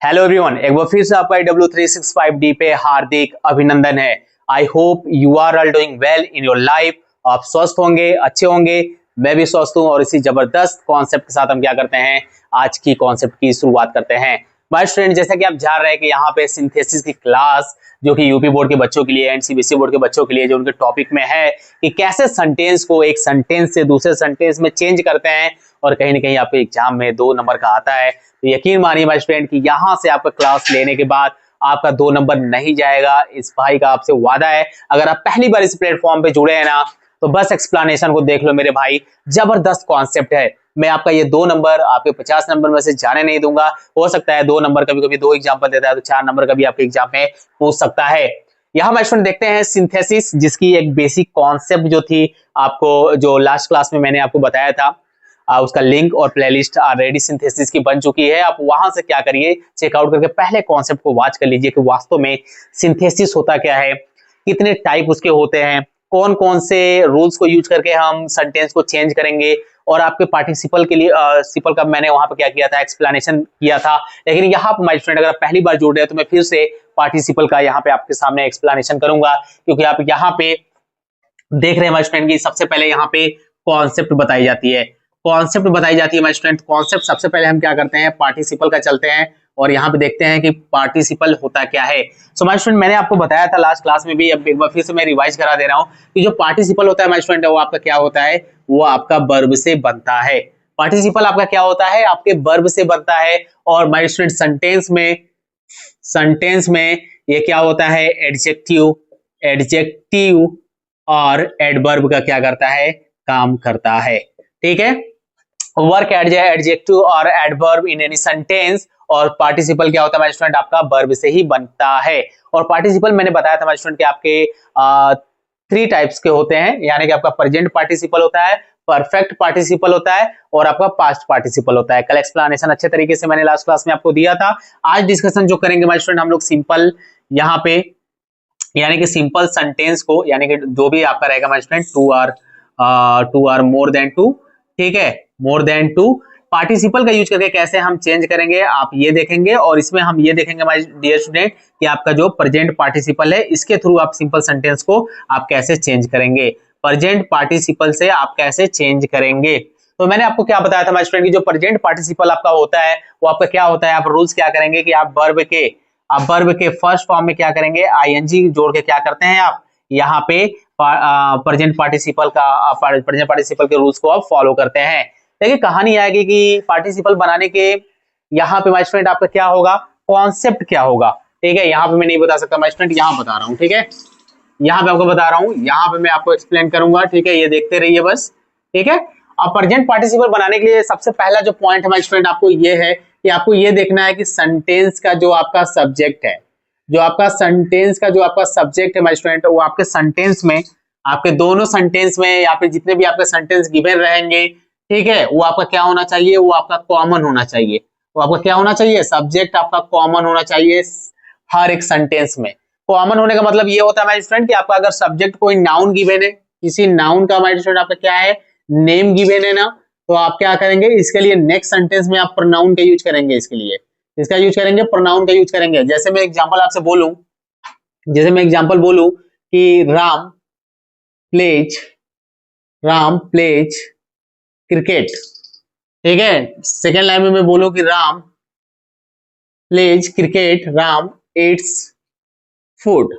Hello everyone, एक बार फिर से आपका W365D पे हार्दिक अभिनंदन है। I hope you are all doing well in your life. आप स्वस्थ होंगे, अच्छे होंगे। मैं भी स्वस्थ हूं और इसी जबरदस्त कॉन्सेप्ट के साथ हम क्या करते हैं, आज की कॉन्सेप्ट की शुरुआत करते हैं। माय स्टूडेंट, जैसा कि आप जान रहे हैं कि यहाँ पे सिंथेसिस की क्लास जो कि यूपी बोर्ड के बच्चों के लिए एंड सीबीएसई बोर्ड के बच्चों के लिए जो उनके टॉपिक में है कि कैसे सेंटेंस को एक सेंटेंस से दूसरे सेंटेंस में चेंज करते हैं और कहीं ना कहीं आपके एग्जाम में 2 नंबर का आता है। तो यकीन मानिए माय स्टूडेंट कि यहाँ से आपका क्लास लेने के बाद आपका 2 नंबर नहीं जाएगा। इस भाई का आपसे वादा है। अगर आप पहली बार इस प्लेटफॉर्म पे जुड़े हैं ना, तो बस एक्सप्लेनेशन को देख लो मेरे भाई, जबरदस्त कॉन्सेप्ट है। मैं आपका ये 2 नंबर आपके 50 नंबर में से जाने नहीं दूंगा। हो सकता है 2 नंबर कभी कभी 2 एग्जाम्पल देता है तो 4 नंबर का भी आपके एग्जाम में पूछ सकता है। यहाँ मैं स्टूडेंट देखते हैं सिंथेसिस, जिसकी एक बेसिक कॉन्सेप्ट जो थी आपको, जो लास्ट क्लास में मैंने आपको बताया था, उसका लिंक और प्लेलिस्ट ऑलरेडी सिंथेसिस की बन चुकी है। आप वहां से क्या करिए, चेकआउट करके पहले कॉन्सेप्ट को वॉच कर लीजिए कि वास्तव में सिंथेसिस होता क्या है, कितने टाइप उसके होते हैं, कौन कौन से रूल्स को यूज करके हम सेंटेंस को चेंज करेंगे। और आपके पार्टिसिपल के लिए सिपल का मैंने वहां पे क्या किया था, एक्सप्लेनेशन किया था। लेकिन यहाँ पे माय स्टूडेंट अगर आप पहली बार जुड़ रहे हैं तो मैं फिर से पार्टिसिपल का यहाँ पे आपके सामने एक्सप्लेनेशन करूंगा, क्योंकि आप यहाँ पे देख रहे हैं माय स्टूडेंट की सबसे पहले यहाँ पे कॉन्सेप्ट बताई जाती है। कॉन्सेप्ट बताई जाती है माय स्टूडेंट। कॉन्सेप्ट सबसे पहले हम क्या करते हैं, पार्टिसिपल का चलते हैं और यहाँ पे देखते हैं कि पार्टिसिपल होता क्या है। सो माय स्टूडेंट, मैंने आपको बताया था लास्ट क्लास में भी, अब एक बार फिर से मैं रिवाइज करा दे रहा हूँ कि जो पार्टिसिपल होता है माय स्टूडेंट, वो आपका क्या होता है, वो आपका वर्ब से बनता है। पार्टिसिपल आपका क्या होता है, आपके वर्ब से बनता है। और माय स्टूडेंट सेंटेंस में ये क्या होता है, एडजेक्टिव और एडवर्ब का क्या करता है, काम करता है। ठीक है, वर्क एडजेक्टिव और एडवर्ब इन एनी सेंटेंस। और पार्टिसिपल क्या होता है माय स्टूडेंट, आपका वर्ब से ही बनता है। और पार्टिसिपल मैंने बताया था माय स्टूडेंट कि आपके 3 टाइप्स के होते हैं, यानी कि आपका प्रेजेंट पार्टिसिपल होता है, परफेक्ट पार्टिसिपल होता है और आपका पास्ट पार्टिसिपल होता है। कल एक्सप्लेनेशन अच्छे तरीके से मैंने लास्ट क्लास में आपको दिया था। आज डिस्कशन जो करेंगे माय स्टूडेंट, हम लोग सिंपल यहाँ पे यानी कि सिंपल सेंटेंस को, यानी कि जो भी आपका रहेगा my student, two or more than two, ठीक है, मोर देन टू, पार्टिसिपल का यूज करके कैसे हम चेंज करेंगे आप ये देखेंगे। और इसमें हम ये देखेंगे माय डियर स्टूडेंट कि आपका जो प्रेजेंट पार्टिसिपल है, इसके थ्रू आप सिंपल सेंटेंस को आप कैसे चेंज करेंगे, प्रेजेंट पार्टिसिपल से आप कैसे चेंज करेंगे। तो मैंने आपको क्या बताया था माय स्टूडेंट की जो प्रेजेंट पार्टिसिपल आपका होता है वो आपका क्या होता है, आप रूल्स क्या करेंगे कि आप वर्ब के फर्स्ट फॉर्म में क्या करेंगे, आईएनजी जोड़ के क्या करते हैं आप यहाँ पे प्रेजेंट पार्टिसिपल के रूल्स को आप फॉलो करते हैं। देखिए कहानी आएगी कि पार्टिसिपल बनाने के यहाँ पे माय स्टूडेंट आपका क्या होगा, कॉन्सेप्ट क्या होगा। ठीक है, यहाँ पे मैं नहीं बता सकता माय स्टूडेंट, यहाँ बता रहा हूँ। ठीक है, यहाँ पे आपको बता रहा हूँ, यहाँ पे मैं आपको एक्सप्लेन करूंगा। ठीक है, ये देखते रहिए बस। ठीक है, अब प्रेजेंट पार्टिसिपल बनाने के लिए सबसे पहला जो पॉइंट है माय स्टूडेंट आपको ये है कि आपको ये देखना है कि सेंटेंस का जो आपका सब्जेक्ट है, माय स्टूडेंट, वो आपके सेंटेंस में, आपके दोनों सेंटेंस में या फिर जितने भी आपके सेंटेंस गिवन रहेंगे, ठीक है, वो आपका क्या होना चाहिए, वो आपका कॉमन होना चाहिए। वो आपका क्या होना चाहिए, सब्जेक्ट आपका कॉमन होना चाहिए हर एक सेंटेंस में। कॉमन होने का मतलब ये होता है माय स्टूडेंट कि आपका अगर सब्जेक्ट कोई नाउन गिवन है, किसी नाउन का माय स्टूडेंट आपका क्या है, नेम गिवन है ना, तो आप क्या करेंगे, इसके लिए नेक्स्ट सेंटेंस में आप प्रोनाउन का यूज करेंगे। इसके लिए इसका यूज करेंगे, प्रोनाउन का यूज करेंगे। जैसे मैं एग्जांपल आपसे बोलूं, कि राम प्लेज क्रिकेट। ठीक है, सेकेंड लाइन में मैं बोलूं कि Ram pledge cricket, Ram Yeats food.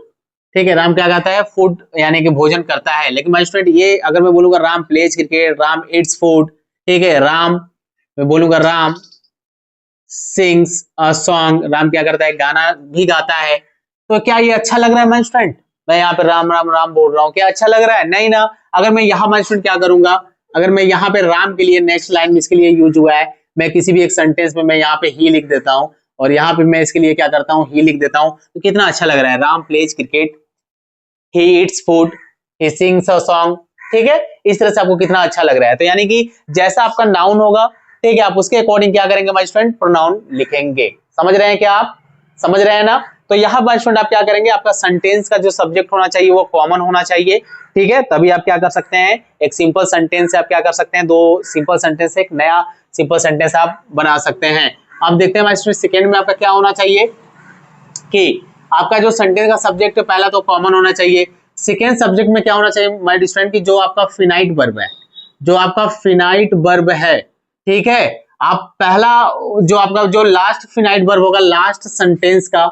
ठीक है, राम क्या खाता है, फूड यानी कि भोजन करता है। लेकिन माय स्टूडेंट ये अगर मैं बोलूंगा Ram pledge cricket, Ram Yeats food, ठीक है, मैं बोलूंगा Ram sings a song, Ram क्या करता है, गाना भी गाता है। तो क्या ये अच्छा लग रहा है माय स्टूडेंट, मैं यहाँ पे राम राम राम बोल रहा हूँ, क्या अच्छा लग रहा है, नहीं ना। अगर मैं यहाँ माय स्टूडेंट क्या करूंगा, अगर मैं यहाँ पे राम के लिए नेक्स्ट लाइन में इसके लिए यूज हुआ है, मैं किसी भी एक सेंटेंस में मैं यहाँ पे ही लिख देता हूँ और यहाँ पे मैं इसके लिए क्या करता हूँ, ही लिख देता हूँ, तो कितना अच्छा लग रहा है, Ram pledge cricket, he eats food, he sings a song। ठीक है, इस तरह से आपको कितना अच्छा लग रहा है। तो यानी कि जैसा आपका नाउन होगा, ठीक है, आप उसके अकॉर्डिंग क्या करेंगे माय स्टूडेंट, प्रोनाउन लिखेंगे। समझ रहे हैं क्या आप, समझ रहे हैं ना। तो यहाँ माय स्टूडेंट आप क्या करेंगे, आपका सेंटेंस का जो सब्जेक्ट होना चाहिए वो कॉमन होना चाहिए। ठीक है, तभी आप क्या कर सकते हैं, एक सिंपल सेंटेंस से आप क्या कर सकते हैं, 2 सिंपल सेंटेंस से एक नया सिंपल सेंटेंस आप बना सकते हैं। अब देखते हैं मास्टर सेकेंड में आपका क्या होना चाहिए कि आपका जो सेंटेंस का सब्जेक्ट पहला तो कॉमन होना चाहिए। सेकेंड सब्जेक्ट में क्या होना चाहिए माय स्टूडेंट की जो आपका फिनाइट वर्ब है, जो आपका फिनाइट वर्ब है, ठीक है। आप पहला जो आपका जो लास्ट फिनाइट वर्ब होगा, लास्ट सेंटेंस का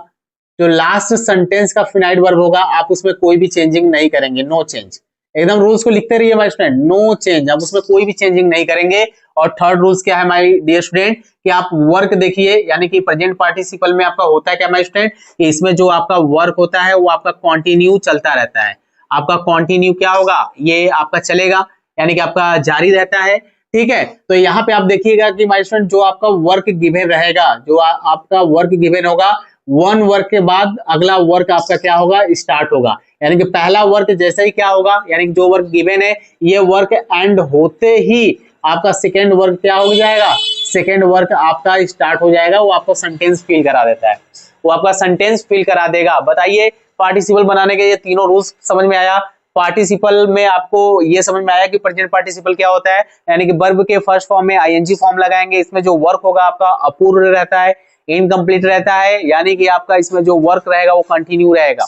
जो लास्ट सेंटेंस का फिनाइट वर्ब होगा, आप उसमें कोई भी चेंजिंग नहीं करेंगे, नो चेंज। एकदम रूल्स को लिखते रहिए माय स्टूडेंट, नो चेंज, आप उसमें कोई भी चेंजिंग नहीं करेंगे। और थर्ड रूल्स क्या है माय डियर स्टूडेंट कि आप वर्क देखिए, यानी कि प्रेजेंट पार्टिसिपल में आपका होता है क्या माय स्टूडेंट, इसमें जो आपका वर्क होता है वो आपका कंटिन्यू चलता रहता है। आपका कंटिन्यू क्या होगा, ये आपका चलेगा, यानी कि आपका जारी रहता है, ठीक है। तो यहाँ पे आप देखिएगा कि माय स्टूडेंट जो आपका वर्क गिवन रहेगा, जो आपका वर्क गिवन होगा, वन वर्क के बाद अगला वर्क आपका क्या होगा, स्टार्ट होगा। यानी कि पहला वर्क जैसे ही क्या होगा, यानी कि जो वर्क गिवन है ये वर्क एंड होते ही आपका सेकेंड वर्क क्या हो जाएगा, सेकेंड वर्क आपका स्टार्ट हो जाएगा। वो आपको सेंटेंस फिल करा देता है, वो आपका सेंटेंस फिल करा देगा। बताइए पार्टिसिपल बनाने के ये तीनों रूल्स समझ में आया। पार्टिसिपल में आपको ये समझ में आया कि प्रेजेंट पार्टिसिपल क्या होता है, यानी कि वर्ब के फर्स्ट फॉर्म में आईएनजी फॉर्म लगाएंगे, इसमें जो वर्क होगा आपका अपूर्ण रहता है, इनकम्प्लीट रहता है, यानी कि आपका इसमें जो वर्क रहेगा वो कंटिन्यू रहेगा,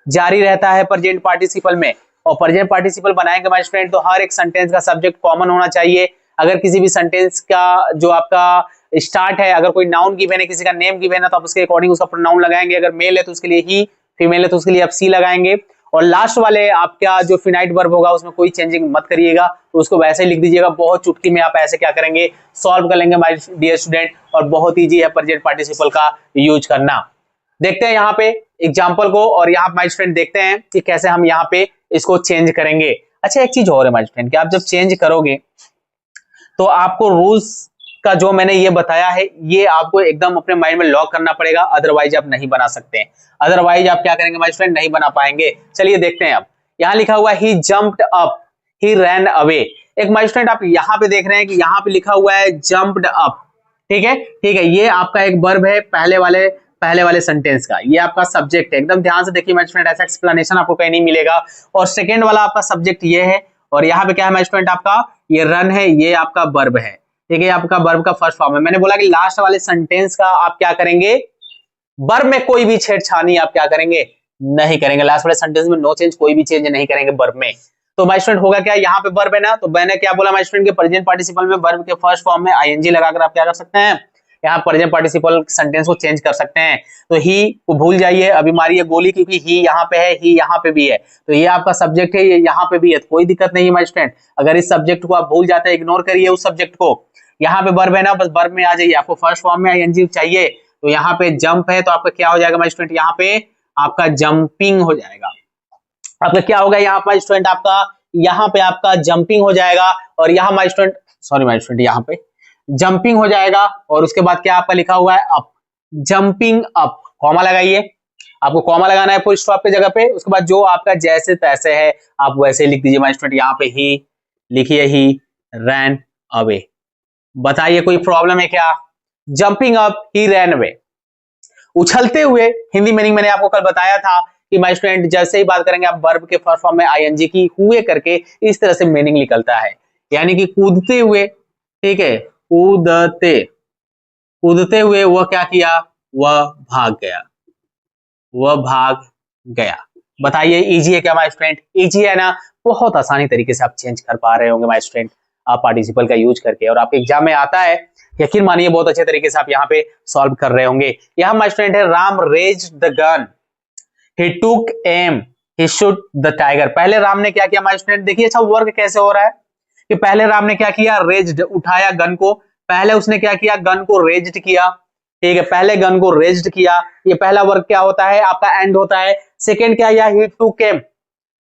जारी रहता है प्रेजेंट पार्टिसिपल में। और प्रेजेंट पार्टिसिपल बनाएंगे माय स्टूडेंट तो हर एक सेंटेंस का सब्जेक्ट कॉमन होना चाहिए। अगर किसी भी सेंटेंस का जो आपका स्टार्ट है, अगर कोई नाउन गिवन है, किसी का नेम गिवन है, तो आप उसके अकॉर्डिंग उसका प्रोनाउन लगाएंगे। अगर मेल है तो उसके लिए ही, फीमेल है तो उसके लिए आप सी लगाएंगे। और लास्ट वाले आपका जो फिनाइट वर्ब होगा उसमें कोई चेंजिंग मत करिएगा, तो उसको वैसे ही लिख दीजिएगा। बहुत चुटकी में आप ऐसे क्या करेंगे, सॉल्व कर लेंगे माय डियर स्टूडेंट, और बहुत ईजी है प्रेजेंट पार्टिसिपल का यूज करना। देखते हैं यहाँ पे एग्जाम्पल को, और यहाँ माय स्टूडेंट देखते हैं कि कैसे हम यहाँ पे इसको चेंज करेंगे। अच्छा एक चीज और है माय स्टूडेंट कि आप जब चेंज करोगे तो आपको रूल्स का जो मैंने ये बताया है ये आपको एकदम अपने माइंड में लॉक करना पड़ेगा, अदरवाइज आप नहीं बना सकते हैं। अदरवाइज आप क्या करेंगे माय स्टूडेंट, नहीं बना पाएंगे। चलिए देखते हैं। अब यहाँ लिखा हुआ है ही जंप्ड अप, ही रैन अवे। एक माय स्टूडेंट आप यहाँ पे देख रहे हैं कि यहाँ पे लिखा हुआ है जंप्ड अप, ठीक है, ठीक है। ये आपका एक वर्ब है पहले वाले सेंटेंस का, ये आपका सब्जेक्ट है। एकदम ध्यान से देखिए माय स्टूडेंट, ऐसा एक्सप्लेनेशन आपको कहीं नहीं मिलेगा। और सेकंड वाला आपका सब्जेक्ट ये है, और यहाँ पे क्या है माय स्टूडेंट आपका ये रन है, ये आपका वर्ब है, ठीक है, आपका वर्ब का फर्स्ट फॉर्म है। मैंने बोला कि लास्ट वाले सेंटेंस का आप क्या करेंगे, वर्ब में कोई भी छेड़छाड़ी आप क्या करेंगे, नहीं करेंगे। लास्ट वाले सेंटेंस में नो चेंज, कोई भी चेंज नहीं करेंगे वर्ब में। तो माय स्टूडेंट होगा क्या, यहाँ पे वर्ब है ना, तो मैंने क्या बोला माय स्टूडेंट के प्रेजेंट पार्टिसिपल में वर्ब के फर्स्ट फॉर्म में आईएनजी लगाकर आप क्या कर सकते हैं, यहाँ प्रेजेंट पार्टिसिपल सेंटेंस को चेंज कर सकते हैं। तो ही को भूल जाइए, अभी मारिए गोली, क्योंकि ही यहाँ पे है, ही यहाँ पे भी है, तो ये आपका सब्जेक्ट है, ये यहाँ पे भी है, तो कोई दिक्कत नहीं है माय स्टूडेंट। अगर इस सब्जेक्ट को आप भूल जाते हैं, इग्नोर करिए उस सब्जेक्ट को। यहाँ पे वर्ब है ना, बस वर्ब में आ जाइए, आपको फर्स्ट फॉर्म में आईएनजी चाहिए, तो यहाँ पे जंप है, तो आपका क्या हो जाएगा माय स्टूडेंट, यहाँ पे आपका जंपिंग हो जाएगा। आपका क्या होगा यहाँ पे स्टूडेंट, आपका यहाँ पे आपका जंपिंग हो जाएगा। और यहाँ my student, sorry my student, यहाँ पे जंपिंग हो जाएगा। और उसके बाद क्या आपका लिखा हुआ है, अप, जंपिंग अप, कॉमा लगाइए, आपको कॉमा लगाना है फुल स्टॉप के जगह पे। उसके बाद जो आपका जैसे तैसे है आप वैसे लिख दीजिए माय स्टूडेंट। यहाँ पे ही लिखिए, ही रैन अवे। बताइए कोई प्रॉब्लम है क्या, जंपिंग अप, ही रैन अवे, उछलते हुए। हिंदी मीनिंग मैंने आपको कल बताया था कि माय स्टूडेंट जैसे ही बात करेंगे आप वर्ब के फर्स्ट फॉर्म में आईएनजी की हुए करके इस तरह से मीनिंग निकलता है, यानी कि कूदते हुए, ठीक है, कूदते हुए वह क्या किया, वह भाग गया, वह भाग गया। बताइए इजी है क्या माय स्टूडेंट, इजी है ना, बहुत आसानी तरीके से आप चेंज कर पा रहे होंगे माय स्टूडेंट, आप पार्टिसिपल का यूज करके, और आपके एग्जाम में आता है, यकीन मानिए बहुत अच्छे तरीके से आप यहाँ पे सॉल्व कर रहे होंगे। यहाँ माय स्टूडेंट है Ram raised the gun, he took aim, he shoot the tiger. पहले राम ने क्या किया माय स्टूडेंट, देखिए अच्छा वर्क कैसे हो रहा है कि पहले राम ने क्या किया, रेज्ड, उठाया गन को, पहले उसने क्या किया, गन को रेज्ड किया, ठीक है, पहले गन को रेज्ड किया, ये पहला वर्क क्या होता है आपका एंड होता है। सेकंड क्या है, ही टुक एम,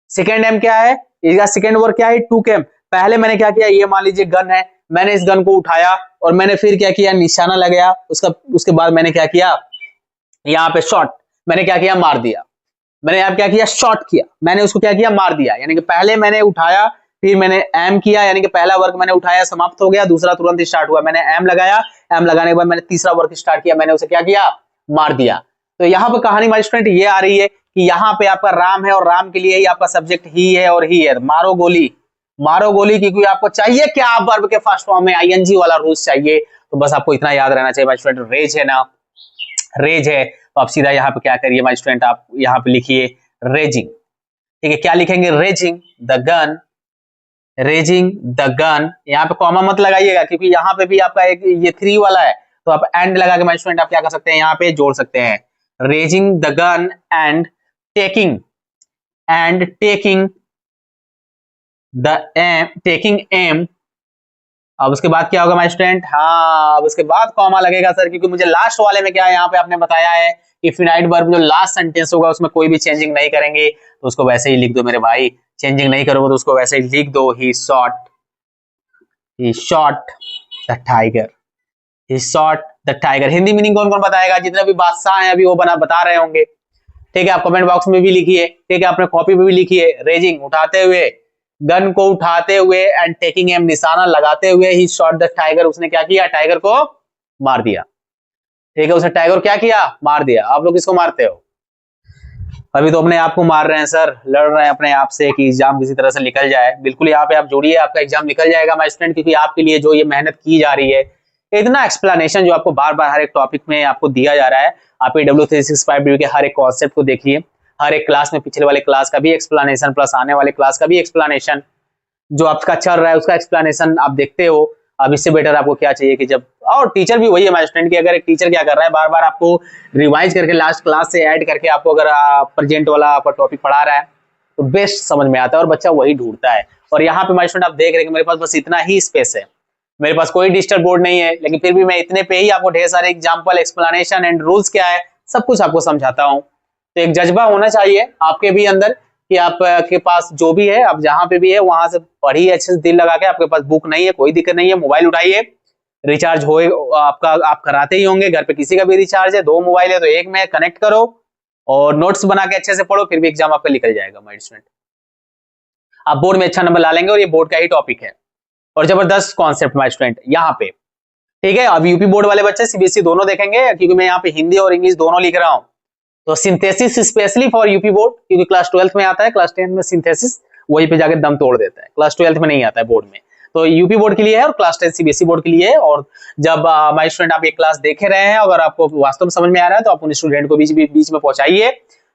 सेकंड एम क्या है, इसका सेकंड वर्क क्या है, टुक एम। पहले मैंने क्या किया, ये मान लीजिए गन है, मैंने इस गन को उठाया और मैंने फिर क्या किया, निशाना लगाया, उसके बाद मैंने क्या किया, यहाँ पे शॉट, मैंने क्या किया, मार दिया, मैंने यहाँ क्या किया, शॉट किया, मैंने उसको क्या किया, मार दिया। यानी कि पहले मैंने उठाया, फिर मैंने एम किया, यानी कि पहला वर्क मैंने उठाया, समाप्त हो गया, दूसरा तुरंत स्टार्ट हुआ, मैंने एम लगाया, एम लगाने के बाद मैंने तीसरा वर्क स्टार्ट किया, मैंने उसे क्या किया, मार दिया। तो यहाँ पे कहानी माय स्टूडेंट ये आ रही है कि यहाँ पे आपका राम है और राम के लिए ही आपका सब्जेक्ट ही है, और ही है, मारो गोली, मारो गोली, क्योंकि आपको चाहिए क्या, वर्ब के फर्स्ट फॉर्म में आईएनजी वाला रूल्स चाहिए। तो बस आपको इतना याद रहना चाहिए माय स्टूडेंट। रेज है ना, रेज है तो आप सीधा यहाँ पे क्या करिए माय स्टूडेंट, आप यहाँ पे लिखिए रेजिंग। ठीक है, क्या लिखेंगे, raising the gun, raising the gun. यहाँ पे कॉमा मत लगाइएगा क्योंकि यहाँ पे भी आपका एक ये 3 वाला है, तो आप एंड लगा के माय स्टूडेंट आप क्या कर सकते हैं, यहाँ पे जोड़ सकते हैं, raising the gun and taking taking aim. अब उसके बाद क्या होगा माय स्टूडेंट, हाँ अब उसके बाद कॉमा लगेगा सर, क्योंकि मुझे लास्ट वाले में क्या है, यहाँ पे आपने बताया है कि फिनाइट वर्ब जो लास्ट सेंटेंस होगा उसमें कोई भी चेंजिंग नहीं करेंगे, तो उसको वैसे ही लिख दो मेरे भाई। चेंजिंग नहीं करोगे तो उसको वैसे ही लिख दो, he shot the tiger, he shot the tiger. Hindi meaning कौन कौन बताएगा, जितने भी बादशाह हैं अभी वो बता रहे होंगे। ठीक है, आप कमेंट बॉक्स में भी लिखिए। ठीक है, अपने कॉपी पे भी लिखिए, रेजिंग उठाते हुए, गन को उठाते हुए, एंड टेकिंग एम निशाना लगाते हुए, ही शॉट द टाइगर, उसने क्या किया, टाइगर को मार दिया। ठीक है, उसने टाइगर क्या किया, मार दिया। आप लोग किसको मारते हो, अभी तो अपने आप को मार रहे हैं सर, लड़ रहे हैं अपने आप से कि एग्जाम किसी तरह से निकल जाए। बिल्कुल यहाँ पे आप जोड़िए, आपका एग्जाम निकल जाएगा माय स्टूडेंट, क्योंकि आपके लिए जो ये मेहनत की जा रही है, इतना एक्सप्लेनेशन जो आपको बार बार हर एक टॉपिक में आपको दिया जा रहा है, आप AW365 के हर एक कॉन्सेप्ट को देखिए, हर एक क्लास में पिछले वाले क्लास का भी एक्सप्लेनेशन प्लस आने वाले क्लास का भी एक्सप्लेनेशन, जो आपका चल रहा है उसका एक्सप्लेनेशन आप देखते हो। अब इससे बेटर आपको क्या चाहिए कि जब, और टीचर भी वही है माय स्टूडेंट की, अगर एक टीचर क्या कर रहा है, बार बार आपको रिवाइज करके लास्ट क्लास से ऐड करके आपको अगर प्रेजेंट वाला आपका टॉपिक पढ़ा रहा है तो बेस्ट समझ में आता है और बच्चा वही ढूंढता है। और यहाँ पे माय स्टूडेंट आप देख रहे हैं कि मेरे पास बस इतना ही स्पेस है, मेरे पास कोई डिजिटल बोर्ड नहीं है, लेकिन फिर भी मैं इतने पे ही आपको ढेर सारे एग्जाम्पल, एक्सप्लेनेशन एंड रूल्स क्या है सब कुछ आपको समझाता हूँ। तो एक जज्बा होना चाहिए आपके भी अंदर कि आपके पास जो भी है, आप जहां पे भी है वहां से पढ़िए अच्छे से दिल लगा के। आपके पास बुक नहीं है कोई दिक्कत नहीं है, मोबाइल उठाइए, रिचार्ज हो आपका, आप कराते ही होंगे, घर पे किसी का भी रिचार्ज है, 2 मोबाइल है तो एक में कनेक्ट करो और नोट्स बना के अच्छे से पढ़ो, फिर भी एग्जाम आपका निकल जाएगा माय स्टूडेंट। आप बोर्ड में अच्छा नंबर ला लेंगे और ये बोर्ड का ही टॉपिक है और जबरदस्त कॉन्सेप्ट माय स्टूडेंट यहाँ पे। ठीक है, अब यूपी बोर्ड वाले बच्चे CBSE दोनों देखेंगे, क्योंकि मैं यहाँ पे हिंदी और इंग्लिश दोनों लिख रहा हूँ। तो synthesis specially for UP board, क्योंकि क्लास 12th में आता है, क्लास 10th में सिंथेसिस वहीं पे जाके दम तोड़ देता है, क्लास 12th में नहीं आता है बोर्ड में। तो यूपी बोर्ड के लिए है और क्लास 10 CBSE बोर्ड के लिए है। और जब माय स्टूडेंट आप ये क्लास देखे रहे हैं, अगर आपको वास्तव में समझ में आ रहा है तो आप उन स्टूडेंट को बीच में पहुंचाइए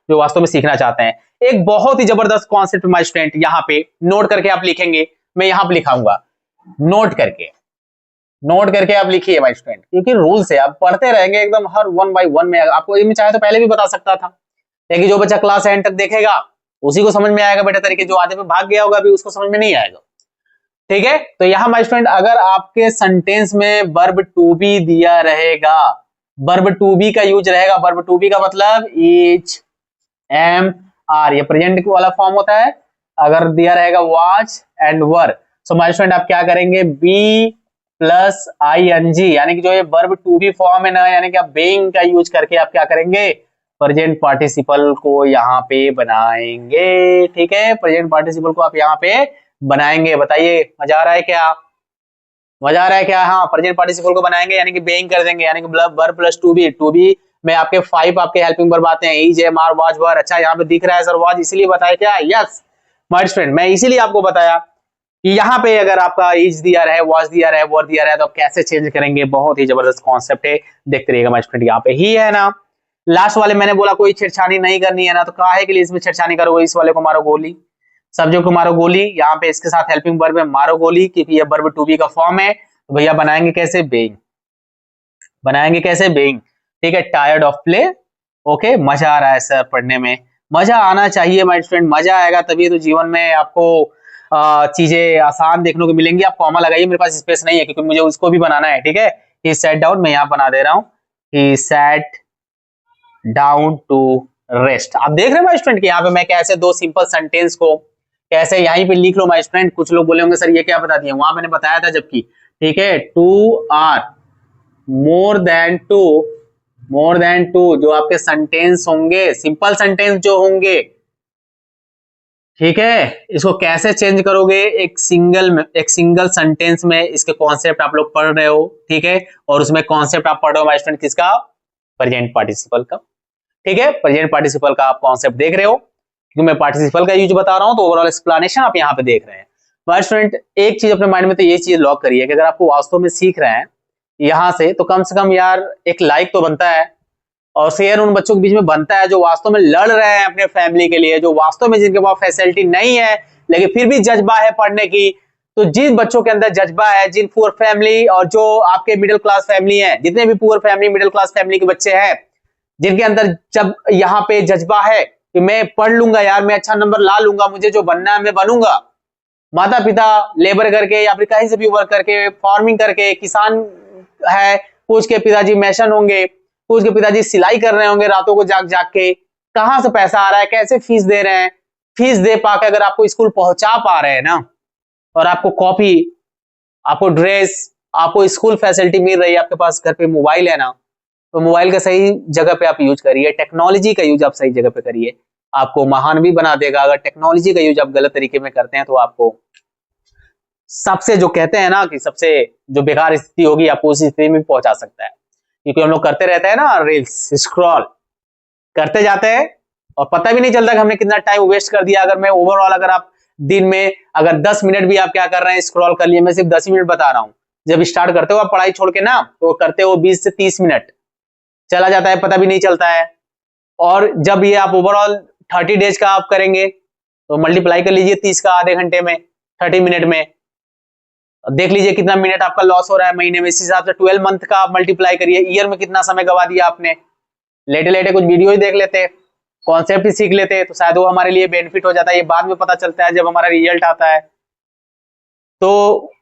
जो वास्तव में सीखना चाहते हैं। एक बहुत ही जबरदस्त कॉन्सेप्ट माय स्टूडेंट यहाँ पे नोट करके आप लिखेंगे, मैं यहाँ पे लिखाऊंगा, नोट करके आप लिखिए माय स्टूडेंट, क्योंकि रूल्स है, आप पढ़ते रहेंगे एकदम हर 1 by 1 में। आपको ये मैं चाहे तो पहले भी बता सकता था, लेकिन जो बच्चा क्लास एंड तक देखेगा उसी को समझ में आएगा बेटर तरीके, जो आधे पे भाग गया होगा अभी उसको समझ में नहीं आएगा। ठीक है, तो यहाँ माय स्टूडेंट अगर आपके सेंटेंस में वर्ब टू बी दिया रहेगा, वर्ब टू बी का यूज रहेगा, वर्ब टू बी का मतलब इज, एम, आर, ये प्रेजेंट वाला फॉर्म होता है। अगर दिया रहेगा watch and were, so my student आप क्या करेंगे, बी प्लस ING, यानी कि जो ये वर्ब टू बी फॉर्म है ना, यानी कि आप बेइंग का यूज करके आप क्या करेंगे, प्रेजेंट पार्टिसिपल को यहाँ पे बनाएंगे। ठीक है, प्रेजेंट पार्टिसिपल को आप यहाँ पे बनाएंगे। बताइए मजा आ रहा है क्या, मजा आ रहा है क्या? हाँ, प्रेजेंट पार्टिसिपल को बनाएंगे यानी कि बेइंग कर देंगे, यानी कि वर्ब प्लस टू बी में आपके 5 आपके हेल्पिंग वर्ब आते हैं, इज, एम, आर, वॉच, वर। अच्छा यहाँ पे दिख रहा है सर वॉच, इसीलिए बताया क्या? यस माय स्टूडेंट, मैं इसीलिए आपको बताया कि यहाँ पे अगर आपका इज दिया रहे, वॉच दिया रहे, वर दिया रहे, तो आप कैसे चेंज करेंगे। बहुत ही जबरदस्त कॉन्सेप्ट है, देखते रहिएगा माय स्टूडेंट। यहाँ पे ही है ना, लास्ट वाले मैंने बोला कोई छेड़छाड़ी नहीं करनी है ना, तो काहे के लिए इसमें छेड़छाड़ी करोगे, इस वाले को मारो गोली, सब्जेक्ट को मारो गोली, यहाँ पे इसके साथ हेल्पिंग वर्ब है मारो गोली, क्योंकि ये वर्ब टू बी का फॉर्म है। तो भैया बनाएंगे कैसे, बेइंग, बनाएंगे कैसे, बेइंग। ठीक है, टायर्ड ऑफ प्ले। ओके, मजा आ रहा है सर पढ़ने में, मजा आना चाहिए माय स्टूडेंट, मजा आएगा तभी तो जीवन में आपको चीजें आसान देखने को मिलेंगी। आप कॉमा लगाइए, मेरे पास स्पेस नहीं है क्योंकि मुझे उसको भी बनाना है। ठीक है, ही सैट डाउन, मैं यहाँ बना दे रहा हूँ, he sat down to rest. आप देख रहे हैं माय स्टूडेंट कि यहाँ पे मैं कैसे 2 सिंपल सेंटेंस को कैसे यहीं पे लिख लो माय स्टूडेंट। कुछ लोग बोले होंगे सर ये क्या बता दिए, वहां मैंने बताया था जबकि। ठीक है, 2 आर मोर देन टू जो आपके सेंटेंस होंगे, सिंपल सेंटेंस जो होंगे। ठीक है, इसको कैसे चेंज करोगे, एक सिंगल सेंटेंस में इसके कॉन्सेप्ट आप लोग पढ़ रहे हो। ठीक है, और उसमें कॉन्सेप्ट आप पढ़ रहे हो माय स्टूडेंट किसका, प्रेजेंट पार्टिसिपल का। ठीक है, प्रेजेंट पार्टिसिपल का आप कॉन्सेप्ट देख रहे हो, क्योंकि मैं पार्टिसिपल का यूज बता रहा हूं, तो ओवरऑल एक्सप्लेनेशन आप यहाँ पे देख रहे हैं। माय स्टूडेंट एक चीज अपने माइंड में तो ये चीज लॉक करिए कि अगर आपको वास्तव में सीख रहे हैं यहाँ से कम से कम यार एक लाइक तो बनता है, और शेयर उन बच्चों के बीच में बनता है जो वास्तव में लड़ रहे हैं अपने फैमिली के लिए, जो वास्तव में जिनके पास फैसिलिटी नहीं है लेकिन फिर भी जज्बा है पढ़ने की। तो जिन बच्चों के अंदर जज्बा है, जिन पुअर फैमिली और जो आपके मिडिल क्लास फैमिली है, जितने भी poor family middle class family के बच्चे हैं, जिनके अंदर जब यहाँ पे जज्बा है कि मैं पढ़ लूंगा यार, मैं अच्छा नंबर ला लूंगा, मुझे जो बनना है मैं बनूंगा, माता पिता लेबर करके या फिर कहीं से भी वर्क करके, फार्मिंग करके, किसान है, कुछ के पिताजी मैशन होंगे, कुछ के पिताजी सिलाई कर रहे होंगे रातों को जाग जाग के, कहां से पैसा आ रहा है, कैसे फीस दे रहे हैं, फीस दे पाके अगर आपको स्कूल पहुंचा पा रहे हैं ना, और आपको कॉपी, आपको ड्रेस, आपको स्कूल फैसिलिटी मिल रही है, आपके पास घर पे मोबाइल है ना, तो मोबाइल का सही जगह पे आप यूज करिए, टेक्नोलॉजी का यूज आप सही जगह पे करिए, आपको महान भी बना देगा। अगर टेक्नोलॉजी का यूज आप गलत तरीके में करते हैं तो आपको सबसे जो कहते हैं ना कि सबसे जो बेकार स्थिति होगी आपको उसी स्थिति में पहुंचा सकता है। क्योंकि हम लोग करते रहते हैं ना रील्स स्क्रॉल करते जाते हैं और पता भी नहीं चलता कि हमने कितना टाइम वेस्ट कर दिया। अगर मैं ओवरऑल अगर आप दिन में अगर 10 मिनट भी आप क्या कर रहे हैं स्क्रॉल कर लिए, मैं सिर्फ 10 मिनट बता रहा हूं। जब स्टार्ट करते हो आप पढ़ाई छोड़ के ना तो करते हो 20 से 30 मिनट चला जाता है, पता भी नहीं चलता है। और जब ये आप ओवरऑल 30 डेज का आप करेंगे तो मल्टीप्लाई कर लीजिए 30 का आधे घंटे में, 30 मिनट में, देख लीजिए कितना मिनट आपका लॉस हो रहा है महीने में। इस हिसाब से 12 मंथ का आप मल्टीप्लाई करिए, ईयर में कितना समय गवा दिया आपने। लेटे लेटे कुछ वीडियो ही देख लेते, कॉन्सेप्ट ही सीख लेते तो शायद वो हमारे लिए बेनिफिट हो जाता है। ये बाद में पता चलता है जब हमारा रिजल्ट आता है। तो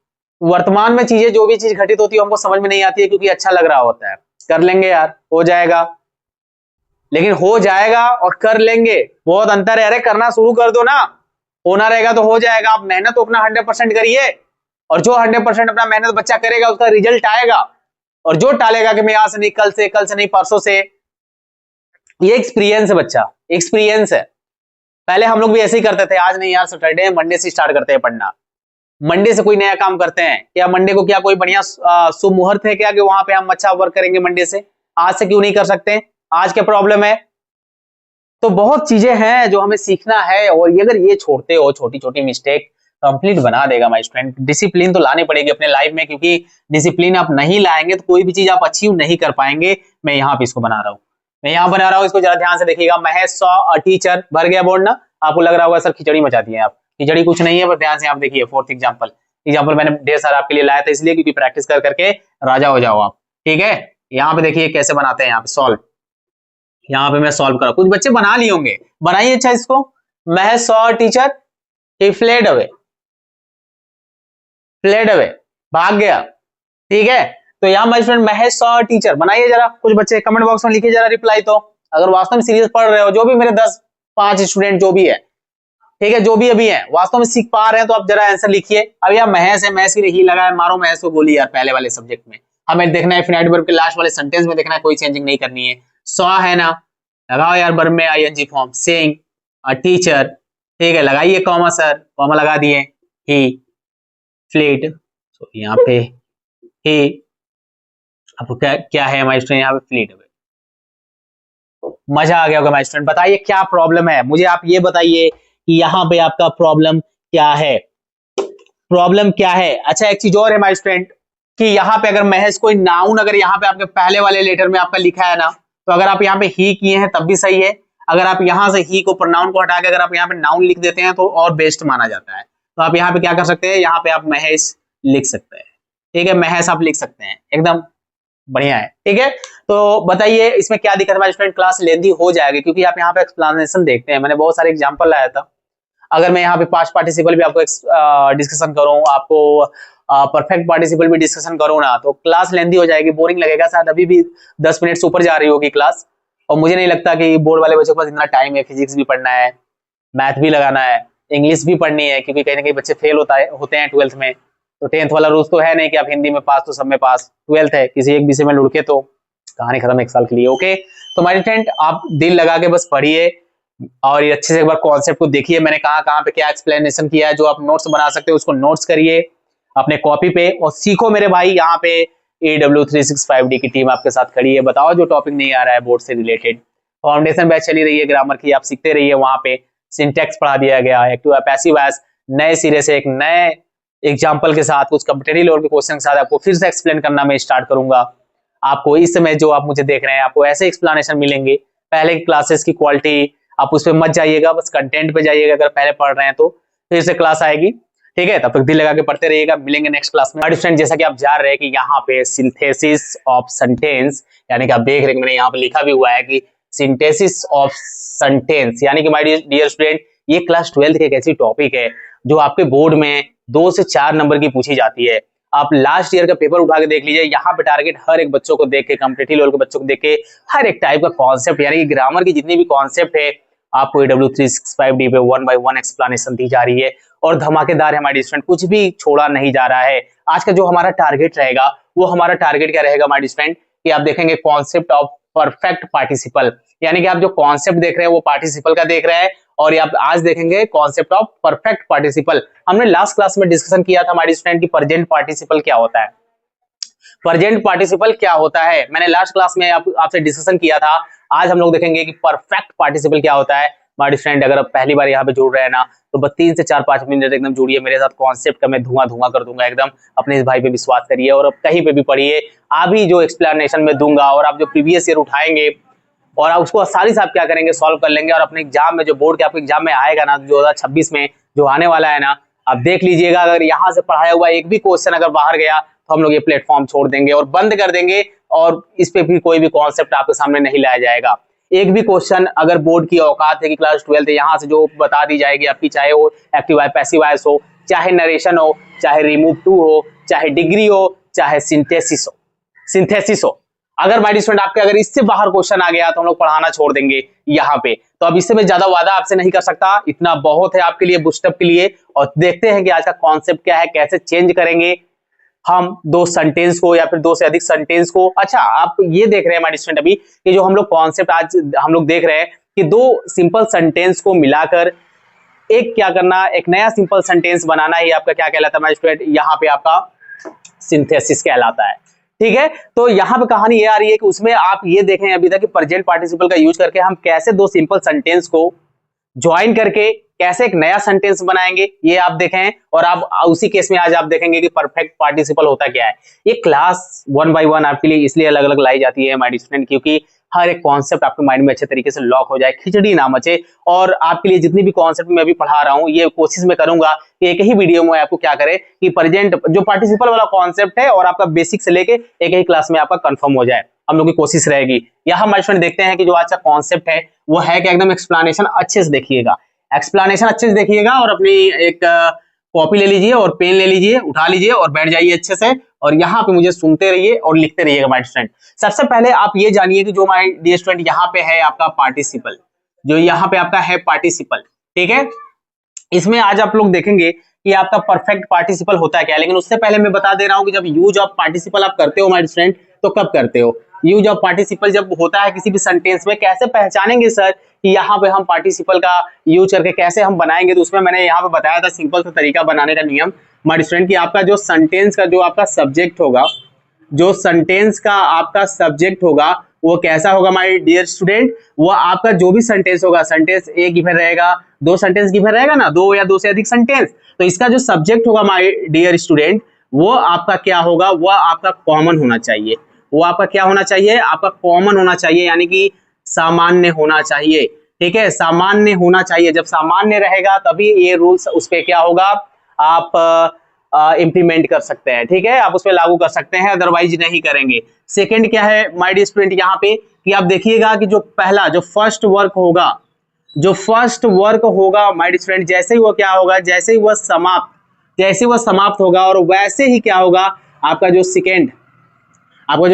वर्तमान में चीजें जो भी चीज घटित होती है हमको समझ में नहीं आती है क्योंकि अच्छा लग रहा होता है, कर लेंगे यार हो जाएगा, लेकिन हो जाएगा और कर लेंगे बहुत अंतर है। अरे करना शुरू कर दो ना, होना रहेगा तो हो जाएगा। आप मेहनत तो अपना 100% करिए, और जो 100% अपना मेहनत बच्चा करेगा उसका रिजल्ट आएगा। और जो टालेगा कि मैं आज से नहीं, कल से नहीं, परसों से, ये एक्सपीरियंस है बच्चा, एक्सपीरियंस है। पहले हम लोग भी ऐसे ही करते थे, आज नहीं यार सैटरडे है, मंडे से स्टार्ट करते हैं पढ़ना, मंडे से कोई नया काम करते हैं क्या, मंडे को क्या कोई बढ़िया शुभ मुहूर्त है क्या कि वहां पे हम अच्छा वर्क करेंगे मंडे से, आज से क्यों नहीं कर सकते, आज क्या प्रॉब्लम है। तो बहुत चीजें हैं जो हमें सीखना है, और ये अगर ये छोड़ते हो छोटी छोटी मिस्टेक कंप्लीट बना देगा माय स्टूडेंट। डिसिप्लिन तो लानी पड़ेगी अपने लाइफ में, क्योंकि डिसिप्लिन आप नहीं लाएंगे तो कोई भी चीज आप अचीव नहीं कर पाएंगे। मैं यहाँ पे इसको बना रहा हूँ, मैं यहाँ बना रहा हूँ, इसको जरा ध्यान से देखिएगा। महेश सॉ अ टीचर, भर गया बोर्ड ना, आपको लग रहा होगा सर खिचड़ी मचा दी है आप, खिचड़ी कुछ नहीं है, बस ध्यान से आप देखिए। फोर्थ एग्जाम्पल मैंने ढेर सारा आपके लिए लाया था इसलिए क्योंकि प्रैक्टिस कर करके राजा हो जाओ आप, ठीक है। यहाँ पे देखिए कैसे बनाते हैं, यहाँ पे सॉल्व, यहाँ पे मैं सॉल्व करा, कुछ बच्चे बना लिए होंगे, बनाइए अच्छा इसको। महेश सॉ टीचर, ही फ्लेड अवे, फ्लेड अवे, भाग गया, ठीक है। तो यहाँ my student Mahesh saw teacher, बनाइए जरा, कुछ बच्चे कमेंट बॉक्स में लिखिए जरा रिप्लाई। तो अगर वास्तव में सीरियस पढ़ रहे हो, जो भी मेरे 10-5 स्टूडेंट जो भी है, ठीक है, जो भी अभी है वास्तव में सीख पा रहे हैं, तो आप जरा आंसर लिखिए। अब यार महेश है, महेश के लिए ही लगा है, मारो महेश को गोली यार। पहले वाले सब्जेक्ट में हमें देखना है इनफिनिट वर्ब के लास्ट वाले सेंटेंस में देखना है, कोई चेंजिंग नहीं करनी है। सॉ है ना, लगाओ यार वर्ब में ING form, saying a teacher, ठीक है, लगाइए कॉमा सर, कॉमा लगा दिए, ही फ्लेड, तो यहाँ पे ही, आपको क्या क्या है हमारे स्टूडेंट, यहाँ पे फ्लीट अवे। मजा आ गया होगा हमारे स्टूडेंट। बताइए क्या प्रॉब्लम है, मुझे आप ये बताइए कि यहाँ पे आपका प्रॉब्लम क्या है, प्रॉब्लम क्या है। अच्छा एक चीज और है हमारे स्टूडेंट कि यहाँ पे अगर महेश कोई नाउन अगर यहाँ पे आपके पहले वाले लेटर में आपका लिखा है ना, तो अगर आप यहाँ पे ही किए हैं तब भी सही है। अगर आप यहाँ से ही को प्रोनाउन को हटा के अगर आप यहाँ पे नाउन लिख देते हैं तो और बेस्ट माना जाता है। तो आप यहाँ पे क्या कर सकते हैं, यहाँ पे आप महेश लिख सकते हैं, ठीक है, महेश आप लिख सकते हैं, एकदम बढ़िया है, ठीक है। तो बताइए इसमें क्या दिक्कत है स्टूडेंट, क्लास लेंथी हो जाएगी क्योंकि आप यहाँ पे एक्सप्लेनेशन देखते हैं। मैंने बहुत सारे एग्जांपल लाया था, अगर मैं यहाँ पे पास्ट पार्टिसिपल भी आपको डिस्कशन करूँ, आपको परफेक्ट पार्टिसिपल भी डिस्कशन करूँ ना, तो क्लास लेंथी हो जाएगी, बोरिंग लगेगा। शायद अभी भी 10 मिनट से ऊपर जा रही होगी क्लास, और मुझे नहीं लगता कि बोर्ड वाले बच्चों के पास इतना टाइम है। फिजिक्स भी पढ़ना है, मैथ भी लगाना है, इंग्लिश भी पढ़नी है, क्योंकि कहीं ना कहीं बच्चे फेल होते हैं 12th में। तो 10th वाला रूल्स तो है नहीं कि आप हिंदी में पास तो सब में पास, 12th है, किसी एक विषय में लुढ़के तो कहानी खत्म एक साल के लिए। ओके, तो माय फ्रेंड आप दिल लगा के बस पढ़िए और ये अच्छे से एक बार कॉन्सेप्ट को देखिए, मैंने कहाँ पे क्या एक्सप्लेनेशन किया है। जो आप नोट्स बना सकते हो उसको नोट्स करिए अपने कॉपी पे और सीखो मेरे भाई। यहाँ पे AW365D की टीम आपके साथ खड़ी है। बताओ जो टॉपिक नहीं आ रहा है बोर्ड से रिलेटेड, फाउंडेशन बैच चली रही है ग्रामर की, आप सीखते रहिए। वहां पे सिंटेक्स पढ़ा दिया गया, एक्टिव पैसिव वॉइस नए सिरे से एक नए एग्जाम्पल के साथ, कुछ कॉम्पिटिटिव लेवल के क्वेश्चन के साथ आपको फिर से एक्सप्लेन करना मैं स्टार्ट करूंगा। आपको इस समय जो आप मुझे देख रहे हैं, आपको ऐसे एक्सप्लेनेशन मिलेंगे। पहले क्लासेस की क्वालिटी आप उस पर मत जाइएगा, बस कंटेंट पे जाइएगा। अगर पहले पढ़ रहे हैं तो फिर से क्लास आएगी, ठीक है, तब तक दिल लगा के पढ़ते रहिएगा। मिलेंगे नेक्स्ट क्लास में। स्टूडेंट, जैसा कि आप जान रहे हैं कि यहाँ पे सिंथेसिस ऑफ सेंटेंस, यानी कि आप देख रहे हैं मैंने यहाँ पे लिखा भी हुआ है कि सिंथेसिस ऑफ सेंटेंस, यानी कि माय डियर स्टूडेंट, ये क्लास 12 की एक ऐसी टॉपिक है जो आपके बोर्ड में 2 से 4 नंबर की पूछी जाती है। आप लास्ट ईयर का पेपर उठा के देख लीजिए, यहाँ पे टारगेट हर एक बच्चों को देख के, कॉम्पिटिटिव लेवल के बच्चों को देख के, हर एक टाइप का कॉन्सेप्ट, यानी कि ग्रामर की जितनी भी कॉन्सेप्ट है आपको AW365D पे 1 by 1 एक्सप्लेनेशन दी जा रही है और धमाकेदार है हमारे स्टूडेंट, कुछ भी छोड़ा नहीं जा रहा है। आज का जो हमारा टारगेट रहेगा, वो हमारा टारगेट क्या रहेगा हमारे स्टूडेंट, कि आप देखेंगे कॉन्सेप्ट ऑफ परफेक्ट पार्टिसिपल, यानी कि आप जो कॉन्सेप्ट देख रहे हैं वो पार्टिसिपल का देख रहे हैं, और आप आज देखेंगे कॉन्सेप्ट ऑफ परफेक्ट पार्टिसिपल। हमने लास्ट क्लास में डिस्कशन किया था हमारे स्टूडेंट की प्रेजेंट पार्टिसिपल क्या होता है। प्रेजेंट पार्टिसिपल क्या होता है, मैंने लास्ट क्लास में आपसे डिस्कशन किया था। आज हम लोग देखेंगे कि परफेक्ट पार्टिसिपल क्या होता है। हमारे फ्रेंड, अगर आप पहली बार यहाँ पे जुड़ रहे हैं ना, तो बस 3 से 4-5 मिनट एकदम जुड़िए मेरे साथ। कॉन्सेप्ट का मैं धुआं कर दूंगा एकदम। अपने इस भाई पे विश्वास करिए और कहीं पे भी पढ़िए। अभी जो एक्सप्लेनेशन में दूंगा और आप जो प्रीवियस ईयर उठाएंगे और आप उसको आसानी से आप क्या करेंगे, सॉल्व कर लेंगे। और अपने एग्जाम में, जो बोर्ड के आपके एग्जाम में आएगा ना 2026 में जो आने वाला है ना, आप देख लीजिएगा, अगर यहाँ से पढ़ाया हुआ एक भी क्वेश्चन अगर बाहर गया तो हम लोग ये प्लेटफॉर्म छोड़ देंगे और बंद कर देंगे, और इस पे भी कोई भी कॉन्सेप्ट आपके सामने नहीं लाया जाएगा। एक भी क्वेश्चन अगर बोर्ड की औकात है कि क्लास 12 है, यहाँ से जो बता दी जाएगी आपकी, चाहे वो एक्टिव वॉइस, पैसिव वॉइस हो, चाहे नरेशन हो, चाहे रिमूव टू हो, चाहे डिग्री हो, चाहे सिंथेसिस हो, अगर माय स्टूडेंट आपके अगर इससे बाहर क्वेश्चन आ गया तो हम लोग पढ़ाना छोड़ देंगे यहाँ पे। तो अब इससे मैं ज्यादा वादा आपसे नहीं कर सकता, इतना बहुत है आपके लिए, बूस्टअप के लिए। और देखते हैं कि आज का कॉन्सेप्ट क्या है, कैसे चेंज करेंगे हम 2 सेंटेंस को या फिर 2 से अधिक सेंटेंस को। अच्छा, आप ये देख रहे हैं हमारे स्टूडेंट अभी कि जो हम लोग कॉन्सेप्ट आज हम लोग देख रहे हैं कि 2 सिंपल सेंटेंस को मिलाकर एक क्या करना, एक नया सिंपल सेंटेंस बनाना ही आपका क्या कहलाता है हमारे स्टूडेंट, यहाँ पे आपका सिंथेसिस कहलाता है। ठीक है, तो यहाँ पे कहानी ये आ रही है कि उसमें आप ये देखें अभी तक कि प्रेजेंट पार्टिसिपल का यूज करके हम कैसे 2 सिंपल सेंटेंस को ज्वाइन करके कैसे एक नया सेंटेंस बनाएंगे, ये आप देखें। और आप उसी केस में आज आप देखेंगे कि परफेक्ट पार्टिसिपल होता क्या है। ये क्लास 1 by 1 आपके लिए इसलिए अलग अलग लाई जाती है माय स्टूडेंट, क्योंकि हर एक कॉन्सेप्ट आपके माइंड में अच्छे तरीके से लॉक हो जाए, खिचड़ी ना मचे। और आपके लिए जितनी भी कॉन्सेप्ट मैं अभी पढ़ा रहा हूँ, ये कोशिश मैं करूंगा कि एक ही वीडियो में आपको क्या करे कि प्रेजेंट जो पार्टिसिपल वाला कॉन्सेप्ट है और आपका बेसिक से लेके एक ही क्लास में आपका कंफर्म हो जाए, हम लोग की कोशिश रहेगी। यहाँ हमारे स्टूडेंट देखते हैं कि जो आज का कॉन्सेप्ट है वो है कि एकदम एक्सप्लेनेशन अच्छे से देखिएगा, एक्सप्लेनेशन अच्छे से देखिएगा। और अपनी एक कॉपी ले लीजिए और पेन ले लीजिए, उठा लीजिए और बैठ जाइए अच्छे से, और यहाँ पे मुझे सुनते रहिए और लिखते रहिएगा माय स्टूडेंट। सबसे पहले आप ये जानिए कि जो माय डियर स्टूडेंट यहाँ पे है आपका पार्टिसिपल, जो यहाँ पे आपका है पार्टिसिपल, ठीक है। इसमें आज आप लोग देखेंगे कि आपका परफेक्ट पार्टिसिपल होता है क्या। लेकिन उससे पहले मैं बता दे रहा हूँ कि जब यूज ऑफ पार्टिसिपल आप करते हो माय स्टूडेंट, तो कब करते हो। यूज ऑफ पार्टिसिपल जब होता है किसी भी सेंटेंस में, कैसे पहचानेंगे सर कि यहाँ पे हम पार्टिसिपल का यूज करके कैसे हम बनाएंगे, तो उसमें मैंने यहाँ पे बताया था सिंपल सा तरीका बनाने का नियम माय स्टूडेंट, कि आपका जो सेंटेंस का जो आपका सब्जेक्ट होगा, जो सेंटेंस का आपका सब्जेक्ट होगा वो कैसा होगा माय डियर स्टूडेंट, वो आपका जो भी सेंटेंस होगा, सेंटेंस एक गिवन रहेगा, 2 सेंटेंस गिवन रहेगा ना, 2 या 2 से अधिक सेंटेंस, तो इसका जो सब्जेक्ट होगा माय डियर स्टूडेंट वो आपका क्या होगा, वो आपका कॉमन होना चाहिए। वो आपका क्या होना चाहिए, आपका कॉमन होना चाहिए, यानी कि सामान्य होना चाहिए। ठीक है, सामान्य होना चाहिए। जब सामान्य रहेगा तभी ये रूल्स उस पर क्या होगा, आप इंप्लीमेंट कर सकते हैं। ठीक है, आप उस पर लागू कर सकते हैं, अदरवाइज नहीं करेंगे। सेकंड क्या है माय डियर स्टूडेंट यहाँ पे, कि आप देखिएगा कि जो पहला जो फर्स्ट वर्क होगा, जो फर्स्ट वर्क होगा माय डियर स्टूडेंट, जैसे ही वो क्या होगा, जैसे ही वह समाप्त होगा, और वैसे ही क्या होगा आपका जो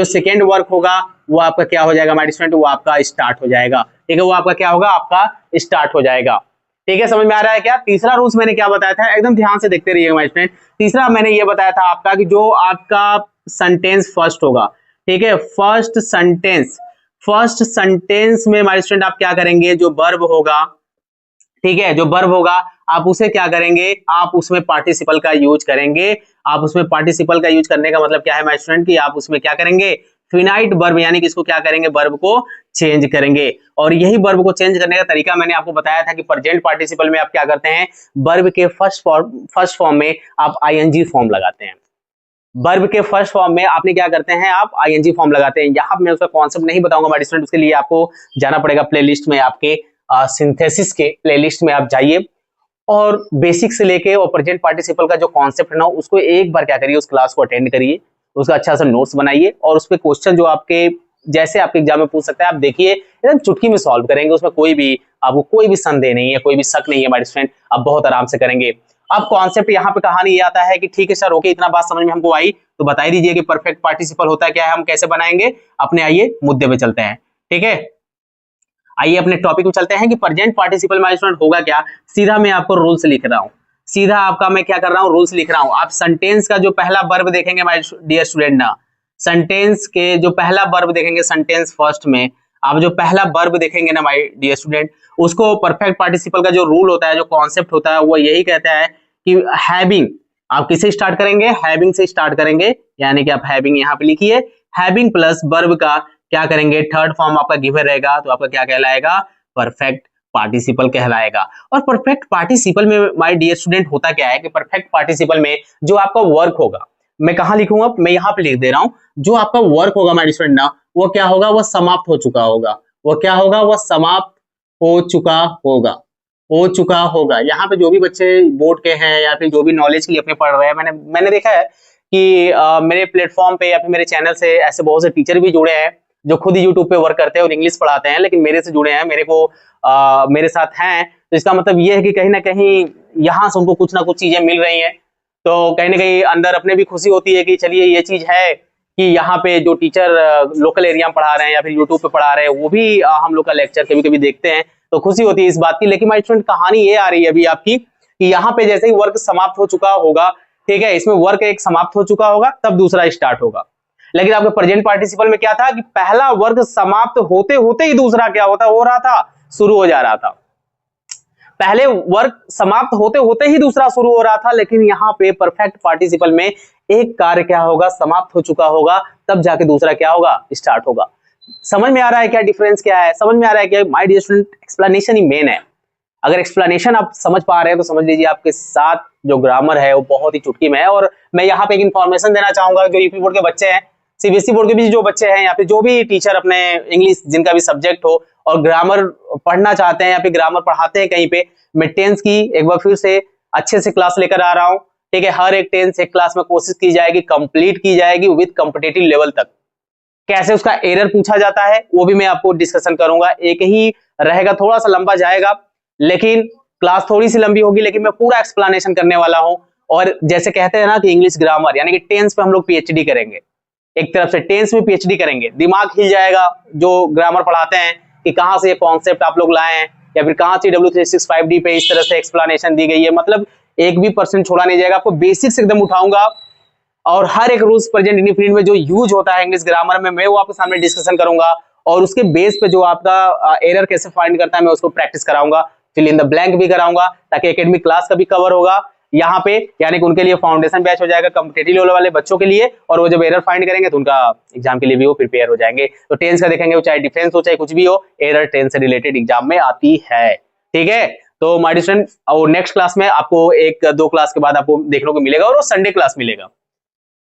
सेकेंड वर्क होगा वो आपका क्या हो जाएगा माय डियर स्टूडेंट, वो आपका स्टार्ट हो जाएगा। ठीक है, वो आपका क्या होगा, आपका स्टार्ट हो जाएगा। ठीक है, समझ में आ रहा है क्या। तीसरा रूल्स मैंने क्या बताया था, एकदम ध्यान से देखते रहिएगा माय स्टूडेंट। तीसरा मैंने ये बताया था आपका कि जो आपका सेंटेंस फर्स्ट होगा, ठीक है, फर्स्ट सेंटेंस में माय स्टूडेंट आप क्या करेंगे, जो वर्ब होगा, ठीक है, जो वर्ब होगा आप उसे क्या करेंगे, आप उसमें पार्टिसिपल का यूज करेंगे। आप उसमें पार्टिसिपल का यूज करने का मतलब क्या है माय स्टूडेंट, कि आप उसमें क्या करेंगे, फिनाइट वर्ब, यानी कि इसको क्या करेंगे, वर्ब को चेंज करेंगे। और यही वर्ब को चेंज करने का तरीका मैंने आपको बताया था कि प्रेजेंट पार्टिसिपल में आप क्या करते हैं, वर्ब के फर्स्ट फॉर्म में आप आईएनजी फॉर्म लगाते हैं। वर्ब के फर्स्ट फॉर्म में आपने क्या करते हैं, आप आईएनजी फॉर्म लगाते हैं। यहाँ मैं उसका कॉन्सेप्ट नहीं बताऊंगा माय स्टूडेंट, उसके लिए आपको जाना पड़ेगा प्लेलिस्ट में, आपके सिंथेसिस के प्लेलिस्ट में आप जाइए और बेसिक से लेके और प्रेजेंट पार्टिसिपल का जो कॉन्सेप्ट है ना उसको एक बार क्या करिए, उस क्लास को अटेंड करिए, उसका अच्छा सा नोट्स बनाइए और उस पे क्वेश्चन जो आपके जैसे आपके एग्जाम में पूछ सकता है आप देखिए एकदम चुटकी में सॉल्व करेंगे, उसमें कोई भी आपको कोई भी संदेह नहीं है, कोई भी शक नहीं है माय स्टूडेंट, आप बहुत आराम से करेंगे। अब कॉन्सेप्ट यहाँ पे कहानी ये आता है कि ठीक है सर ओके, इतना बात समझ में हमको आई, तो बता ही दीजिए कि परफेक्ट पार्टिसिपल होता क्या है, हम कैसे बनाएंगे अपने, आइए मुद्दे पे चलते हैं। ठीक है, आइए अपने टॉपिक पे चलते हैं कि प्रेजेंट पार्टिसिपल माय स्टूडेंट होगा क्या। सीधा मैं आपको रूल्स लिख रहा हूँ, सीधा आपका मैं क्या कर रहा हूँ, रूल्स लिख रहा हूँ। आप सेंटेंस का जो पहला वर्ब देखेंगे माय डियर स्टूडेंट ना, सेंटेंस के जो पहला वर्ब देखेंगे सेंटेंस फर्स्ट में, आप जो पहला वर्ब देखेंगे ना माय डियर स्टूडेंट, उसको परफेक्ट पार्टिसिपल का जो रूल होता है, जो कॉन्सेप्ट होता है, वो यही कहता है कि हैविंग, आप किसे स्टार्ट करेंगे, हैविंग से स्टार्ट करेंगे, यानी कि आप हैविंग यहाँ पे लिखिए, हैविंग प्लस वर्ब का क्या करेंगे, थर्ड फॉर्म आपका गिवन रहेगा, तो आपका क्या कहलाएगा, परफेक्ट पार्टिसिपल कहलाएगा। और परफेक्ट पार्टिसिपल में माय डियर स्टूडेंट होता क्या है कि परफेक्ट पार्टिसिपल में जो आपका वर्क होगा, मैं कहां लिखूंगा, मैं यहाँ पे लिख दे रहा हूं, जो आपका वर्क होगा माय डियर स्टूडेंट ना, वो क्या होगा, वो समाप्त हो चुका होगा, वो क्या होगा, वो समाप्त हो चुका होगा, हो चुका होगा। यहाँ पे जो भी बच्चे बोर्ड के हैं या फिर जो भी नॉलेज के लिए अपने पढ़ रहे हैं, मैंने देखा है कि मेरे प्लेटफॉर्म पे या फिर मेरे चैनल से ऐसे बहुत से टीचर भी जुड़े हैं जो खुद यूट्यूब पे वर्क करते हैं और इंग्लिश पढ़ाते हैं, लेकिन मेरे से जुड़े हैं, मेरे साथ हैं, तो इसका मतलब ये है कि कहीं ना कहीं यहाँ से उनको कुछ ना कुछ चीजें मिल रही हैं, तो कहीं ना कहीं अंदर अपने भी खुशी होती है कि चलिए ये चीज है कि यहाँ पे जो टीचर लोकल एरिया में पढ़ा रहे हैं या फिर यूट्यूब पे पढ़ा रहे हैं वो भी हम लोग का लेक्चर कभी कभी देखते हैं, तो खुशी होती है इस बात की। लेकिन माय स्टूडेंट कहानी ये आ रही है अभी आपकी कि यहाँ पे जैसे ही वर्क समाप्त हो चुका होगा, ठीक है, इसमें वर्क एक समाप्त हो चुका होगा तब दूसरा स्टार्ट होगा। लेकिन आपके प्रेजेंट पार्टिसिपल में क्या था कि पहला वर्ग समाप्त होते होते ही दूसरा क्या होता हो रहा था, शुरू हो जा रहा था। पहले वर्ग समाप्त होते होते ही दूसरा शुरू हो रहा था, लेकिन यहाँ पे परफेक्ट पार्टिसिपल में एक कार्य क्या होगा, समाप्त हो चुका होगा तब जाके दूसरा क्या होगा, स्टार्ट होगा। समझ में आ रहा है क्या डिफरेंस क्या है, समझ में आ रहा है क्या माय डियर स्टूडेंट, एक्सप्लेनेशन ही मेन है। अगर एक्सप्लेनेशन आप समझ पा रहे हैं तो समझ लीजिए आपके साथ जो ग्रामर है वो बहुत ही चुटकी में है। और मैं यहाँ पे एक इन्फॉर्मेशन देना चाहूंगा, जो यूपी बोर्ड के बच्चे हैं, सीबीएसई बोर्ड के भी जो बच्चे हैं या फिर जो भी टीचर अपने इंग्लिश जिनका भी सब्जेक्ट हो और ग्रामर पढ़ना चाहते हैं या फिर ग्रामर पढ़ाते हैं कहीं पे, मैं टेंस की एक बार फिर से अच्छे से क्लास लेकर आ रहा हूँ। ठीक है, हर एक टेंस एक क्लास में कोशिश की जाएगी, कंप्लीट की जाएगी विद कॉम्पिटिटिव लेवल तक। कैसे उसका एरर पूछा जाता है वो भी मैं आपको डिस्कशन करूंगा, एक ही रहेगा, थोड़ा सा लंबा जाएगा, लेकिन क्लास थोड़ी सी लंबी होगी, लेकिन मैं पूरा एक्सप्लेनेशन करने वाला हूं। और जैसे कहते हैं ना कि इंग्लिश ग्रामर यानी कि टेंस पे हम लोग पीएचडी करेंगे, एक तरफ से टेंस में पीएचडी करेंगे, दिमाग हिल जाएगा जो ग्रामर पढ़ाते हैं कि कहां से ये कॉन्सेप्ट आप लोग लाए हैं या फिर कहां से W365D पे इस तरह से एक्सप्लेनेशन दी गई है, मतलब एक भी परसेंट छोड़ा नहीं जाएगा, आपको बेसिक्स एकदम उठाऊंगा और हर एक रूल्स प्रेजेंट इंडिफिनिट में जो यूज होता है इंग्लिश ग्रामर में मैं वो आपके सामने डिस्कशन करूंगा और उसके बेस पे जो आपका एरर कैसे फाइंड करता है मैं उसको प्रैक्टिस कराऊंगा, फिल इन द ब्लैंक भी कराऊंगा, ताकि एकेडमिक क्लास का भी कवर होगा यहाँ पे, यानी कि उनके लिए फाउंडेशन बैच हो जाएगा कॉम्पिटिटिव लेवल वाले बच्चों के लिए, और वो जब एरर फाइंड करेंगे तो उनका एग्जाम के लिए भी वो प्रिपेयर हो जाएंगे। तो टेंस का देखेंगे, वो चाहे डिफेंस हो चाहे कुछ भी हो, एरर टेंस से रिलेटेड एग्जाम में आती है। ठीक है, तो माय डियर स्टूडेंट, और नेक्स्ट क्लास में आपको एक दो क्लास के बाद आपको देखने को मिलेगा और वो संडे क्लास मिलेगा।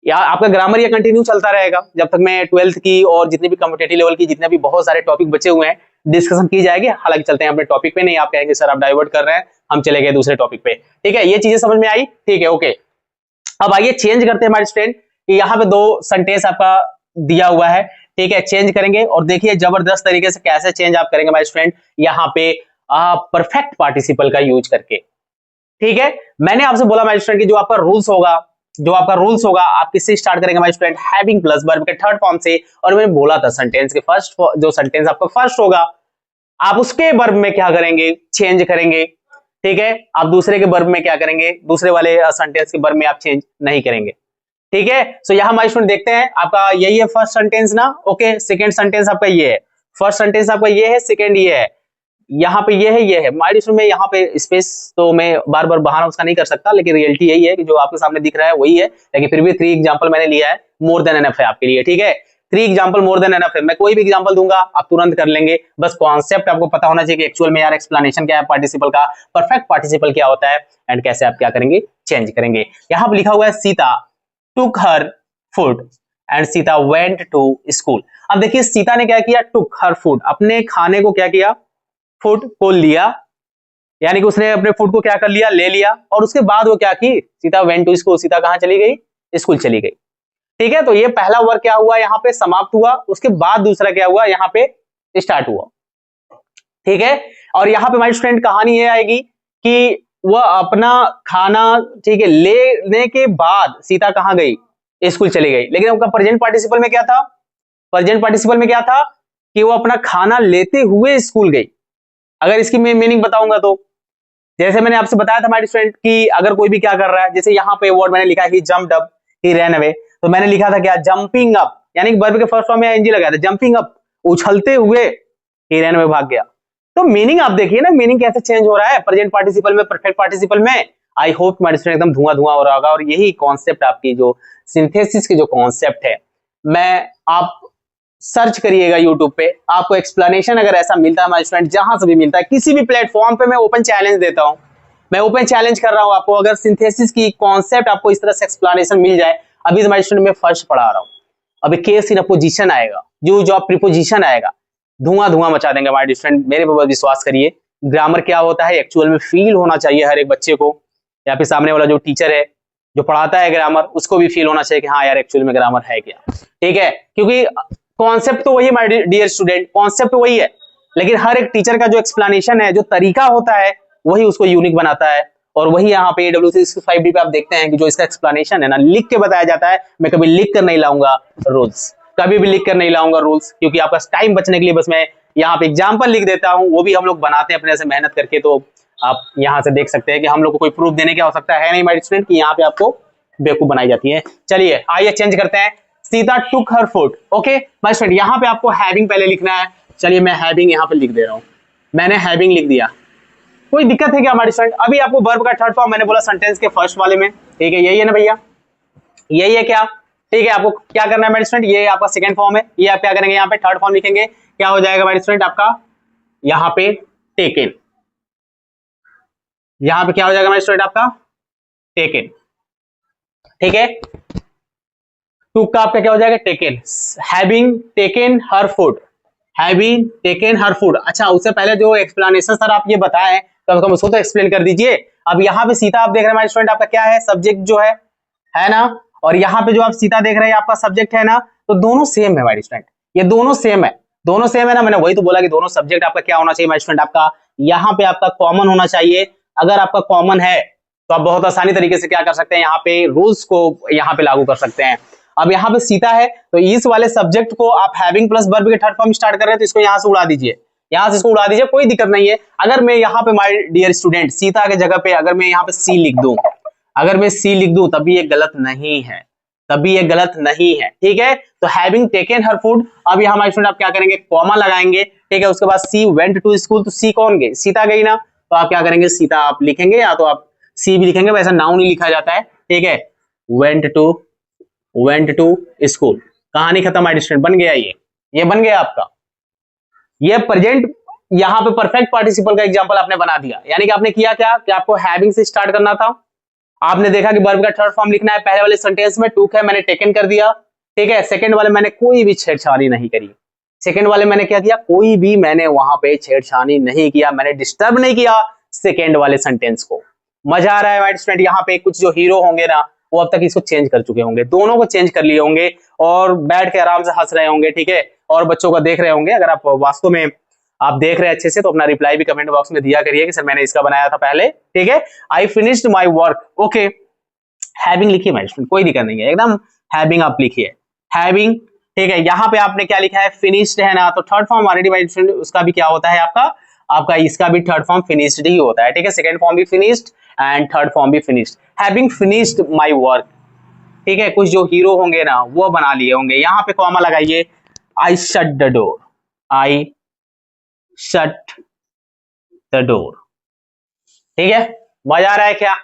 या आपका ग्रामर ये कंटिन्यू चलता रहेगा जब तक मैं 12th की और जितने भी कॉम्पिटिटिव लेवल की जितने भी बहुत सारे टॉपिक बचे हुए हैं डिस्कशन की जाएगी। हालांकि चलते हैं अपने टॉपिक पे, नहीं आप कहेंगे सर आप डाइवर्ट कर रहे हैं, हम चले गए दूसरे टॉपिक पे। ठीक है, ये चीजें समझ में आई, ठीक है ओके। अब आइए चेंज करते हैं हमारे स्टूडेंट, यहाँ पे दो सेंटेंस आपका दिया हुआ है, ठीक है, चेंज करेंगे और देखिए जबरदस्त तरीके से कैसे चेंज आप करेंगे हमारे स्टूडेंट, यहाँ पे परफेक्ट पार्टिसिपल का यूज करके। ठीक है, मैंने आपसे बोला हमारे स्टूडेंट की जो आपका रूल्स होगा आप किससे स्टार्ट करेंगे हमारे स्टूडेंट, हैविंग प्लस वर्ब के थर्ड फॉर्म से। और मैंने बोला था सेंटेंस के फर्स्ट, जो सेंटेंस आपका फर्स्ट होगा आप उसके वर्ब में क्या करेंगे, चेंज करेंगे। ठीक है, आप दूसरे के वर्ब में क्या करेंगे, दूसरे वाले सेंटेंस के वर्ब में आप चेंज नहीं करेंगे। ठीक है, सो यहां हमारे स्टूडेंट देखते हैं, आपका यही है फर्स्ट सेंटेंस ना, ओके, सेकंड सेंटेंस आपका ये है, फर्स्ट सेंटेंस आपका ये है, सेकंड ये है, यहाँ पे ये है माइड में, यहाँ पे स्पेस तो मैं बार बार बहाना उसका नहीं कर सकता, लेकिन रियलिटी यही है कि जो आपके सामने दिख रहा है वही है, लेकिन फिर भी 3 एग्जांपल मैंने लिया है, मोर देन एनफ है आपके लिए। ठीक है, 3 एग्जांपल मोर देन एनफ है, मैं कोई भी एग्जांपल दूंगा आप तुरंत कर लेंगे, बस कॉन्सेप्ट आपको पता होना चाहिए कि एक्चुअल में यार एक्सप्लेनेशन क्या है पार्टिसिपल का, परफेक्ट पार्टिसिपल क्या होता है एंड कैसे आप क्या करेंगे, चेंज करेंगे। यहाँ पर लिखा हुआ है Sita took her food and Sita went to school. अब देखिए सीता ने क्या किया, टुक हर फूड, अपने खाने को क्या किया, फूड को लिया, यानी कि उसने अपने फूड को क्या कर लिया, ले लिया, और उसके बाद वो क्या की, Sita went to school, Sita कहां चली गई, स्कूल चली गई। ठीक है, तो ये पहला वर्क क्या हुआ, यहाँ पे समाप्त हुआ, उसके बाद दूसरा क्या हुआ, यहाँ पे स्टार्ट हुआ। ठीक है, और यहाँ पे हमारी स्टूडेंट कहानी ये आएगी कि वह अपना खाना, ठीक है, लेने के बाद सीता कहां गई, स्कूल चली गई। लेकिन उनका प्रेजेंट पार्टिसिपल में क्या था, प्रेजेंट पार्टिसिपल में क्या था कि वो अपना खाना लेते हुए स्कूल गई। अगर इसकी मीनिंग बताऊंगा तो जैसे मैंने आपसे बताया था हमारे स्टूडेंट कि अगर कोई भी क्या कर रहा है, जैसे यहाँ पे वर्ड मैंने लिखा ही जंप्ड अप, ही रैन अवे, तो मैंने लिखा था क्या, जंपिंग अप, यानी कि वर्ब के फर्स्ट फॉर्म में एनजी लगाया था, जंपिंग अप, उछलते हुए, ही रैन अवे, भाग गया। तो मीनिंग आप देखिए ना, मीनिंग कैसे चेंज हो रहा है प्रेजेंट पार्टिसिपल में, परफेक्ट पार्टिसिपल में। आई होप हमारे स्टूडेंट एकदम धुआं धुआं हो रहा होगा, और यही कॉन्सेप्ट आपकी जो सिंथेसिस की जो कॉन्सेप्ट है, मैं आप सर्च करिएगा यूट्यूब पे, आपको एक्सप्लेनेशन अगर ऐसा मिलता है हमारे स्टूडेंट, जहां से भी मिलता है, किसी भी प्लेटफॉर्म पे, मैं ओपन चैलेंज देता हूं, मैं ओपन चैलेंज कर रहा हूं आपको, अगर सिंथेसिस की कॉन्सेप्ट आपको इस तरह से एक्सप्लेनेशन मिल जाए। अभी हमारे स्टूडेंट में फर्स्ट पढ़ा रहा हूं, अभी केस इन अपोजिशन आएगा, जो प्रीपोजिशन आएगा, धुआं धुआं मचा देंगे हमारे स्टूडेंट, मेरे पर विश्वास करिए। ग्रामर क्या होता है एक्चुअल में फील होना चाहिए हर एक बच्चे को, या फिर सामने वाला जो टीचर है जो पढ़ाता है ग्रामर, उसको भी फील होना चाहिए कि हाँ यार एक्चुअल में ग्रामर है क्या। ठीक है, क्योंकि कॉन्सेप्ट तो वही है माय डियर स्टूडेंट, कॉन्सेप्ट तो वही है, लेकिन हर एक टीचर का जो एक्सप्लेनेशन है, जो तरीका होता है, वही उसको यूनिक बनाता है। और वही यहाँ पे AW365D पे आप देखते हैं कि जो इसका एक्सप्लेनेशन है ना, लिख के बताया जाता है। मैं कभी लिख कर नहीं लाऊंगा रूल्स, कभी भी लिख कर नहीं लाऊंगा रूल्स, क्योंकि आपका टाइम बचने के लिए बस मैं यहाँ पे एग्जाम्पल लिख देता हूँ, वो भी हम लोग बनाते हैं अपने से मेहनत करके। तो आप यहाँ से देख सकते हैं कि हम लोग को कोई प्रूफ देने की आवश्यकता है नहीं माय स्टूडेंट, कि यहाँ पे आपको बेवकूफ बनाई जाती है। चलिए आइए चेंज करते हैं, Sita took her food. Okay my student, यहाँ पे आपको हैविंग पहले लिखना है। चलिए मैं हैविंग यहाँ पे लिख दे रहा हूँ, मैंने हैविंग लिख दिया। कोई दिक्कत है क्या हमारे स्टूडेंट? अभी आपको वर्ब का थर्ड फॉर्म मैंने बोला सेंटेंस के फर्स्ट वाले में, ठीक है, यही है ना भैया, यही है क्या? ठीक है, आपको क्या करना है हमारे स्टूडेंट, ये आपका सेकंड फॉर्म है, ये आप क्या करेंगे, यहाँ पे थर्ड फॉर्म लिखेंगे, क्या हो जाएगा हमारे स्टूडेंट आपका, यहाँ पे टेकन, यहाँ पे क्या हो जाएगा हमारे स्टूडेंट आपका टेकन। ठीक है, टुक का आपका क्या हो जाएगा टेकन, हैविंग टेकन हर फूड, हैविंग टेकन हर फूड। अच्छा, उससे पहले जो एक्सप्लेनेशन सर आप ये बताएं, कम से कम उसको तो एक्सप्लेन कर दीजिए। अब यहाँ पे सीता आप देख रहे हैं हमारे स्टूडेंट, आपका क्या है, सब्जेक्ट जो है ना, और यहाँ पे जो आप सीता देख रहे हैं आपका सब्जेक्ट है ना, तो दोनों सेम है हमारे स्टूडेंट, ये दोनों सेम है, दोनों सेम है ना। मैंने वही तो बोला कि दोनों सब्जेक्ट आपका क्या होना चाहिए हमारे स्टूडेंट, आपका यहाँ पे आपका कॉमन होना चाहिए। अगर आपका कॉमन है तो आप बहुत आसानी तरीके से क्या कर सकते हैं, यहाँ पे रूल्स को यहाँ पे लागू कर सकते हैं। अब यहाँ पे सीता है, तो इस वाले सब्जेक्ट को आप हैविंग प्लस वर्ब के थर्ड फॉर्म स्टार्ट कर रहे हैं, तो इसको यहाँ से उड़ा दीजिए, यहाँ से इसको उड़ा दीजिए, कोई दिक्कत नहीं है। अगर मैं यहाँ पे माय डियर स्टूडेंट सीता के जगह पे अगर मैं यहाँ पे सी लिख दूं, अगर मैं सी लिख दूं, तभी ये गलत नहीं है, तभी ये गलत नहीं है। ठीक है, तो हैविंग टेकन हर फूड, अब यहाँ हमारे स्टूडेंट आप क्या करेंगे, कॉमा लगाएंगे। ठीक है, उसके बाद सी वेंट टू स्कूल, तो सी कौन गई, सीता गई ना, तो आप क्या करेंगे, सीता आप लिखेंगे, या तो आप सी भी लिखेंगे, वैसा नाउन ही लिखा जाता है। ठीक है, वेंट टू स्कूल, कहानी खत्म, माय स्टूडेंट, बन गया ये बन गया आपका, ये प्रेजेंट यहाँ पे परफेक्ट पार्टिसिपल का एग्जांपल आपने बना दिया। यानी कि आपने किया क्या कि आपको हैविंग से स्टार्ट करना था, आपने देखा कि वर्ब का थर्ड फॉर्म लिखना है, पहले वाले सेंटेंस में टूक है, मैंने टेकन कर दिया। ठीक है, सेकंड वाले मैंने कोई भी छेड़छाड़ी नहीं करी, सेकंड वाले मैंने क्या किया, कोई भी मैंने वहां पे छेड़छाड़ी नहीं किया, मैंने डिस्टर्ब नहीं किया सेकंड वाले सेंटेंस को। मजा आ रहा है माय स्टूडेंट? यहाँ पे कुछ जो हीरो होंगे ना, वो अब तक इसको चेंज कर चुके होंगे, दोनों को चेंज कर लिए होंगे, और बैठ के आराम से हंस रहे होंगे। ठीक है, और बच्चों को देख रहे होंगे। अगर आप वास्तव में आप देख रहे हैं अच्छे से, तो अपना रिप्लाई भी कमेंट बॉक्स में दिया करिए कि सर मैंने इसका बनाया था पहले। ठीक है, I finished my work. Okay, having लिखिए माय स्टूडेंट, कोई दिक्कत नहीं है, एकदम हैविंग आप लिखिए, हैविंग। ठीक है, यहाँ पे आपने क्या लिखा है, फिनिश्ड है ना, तो third form already my student उसका भी क्या होता है आपका इसका भी थर्ड फॉर्म फिनिश्ड ही होता है। ठीक है, सेकंड फॉर्म भी फिनिश्ड एंड थर्ड फॉर्म भी finished, having finished my work. ठीक है, कुछ जो हीरो होंगे ना वो बना लिए होंगे, यहाँ पे कॉमा लगाइए, I shut the door, I shut the door. ठीक है, मजा आ रहा है क्या?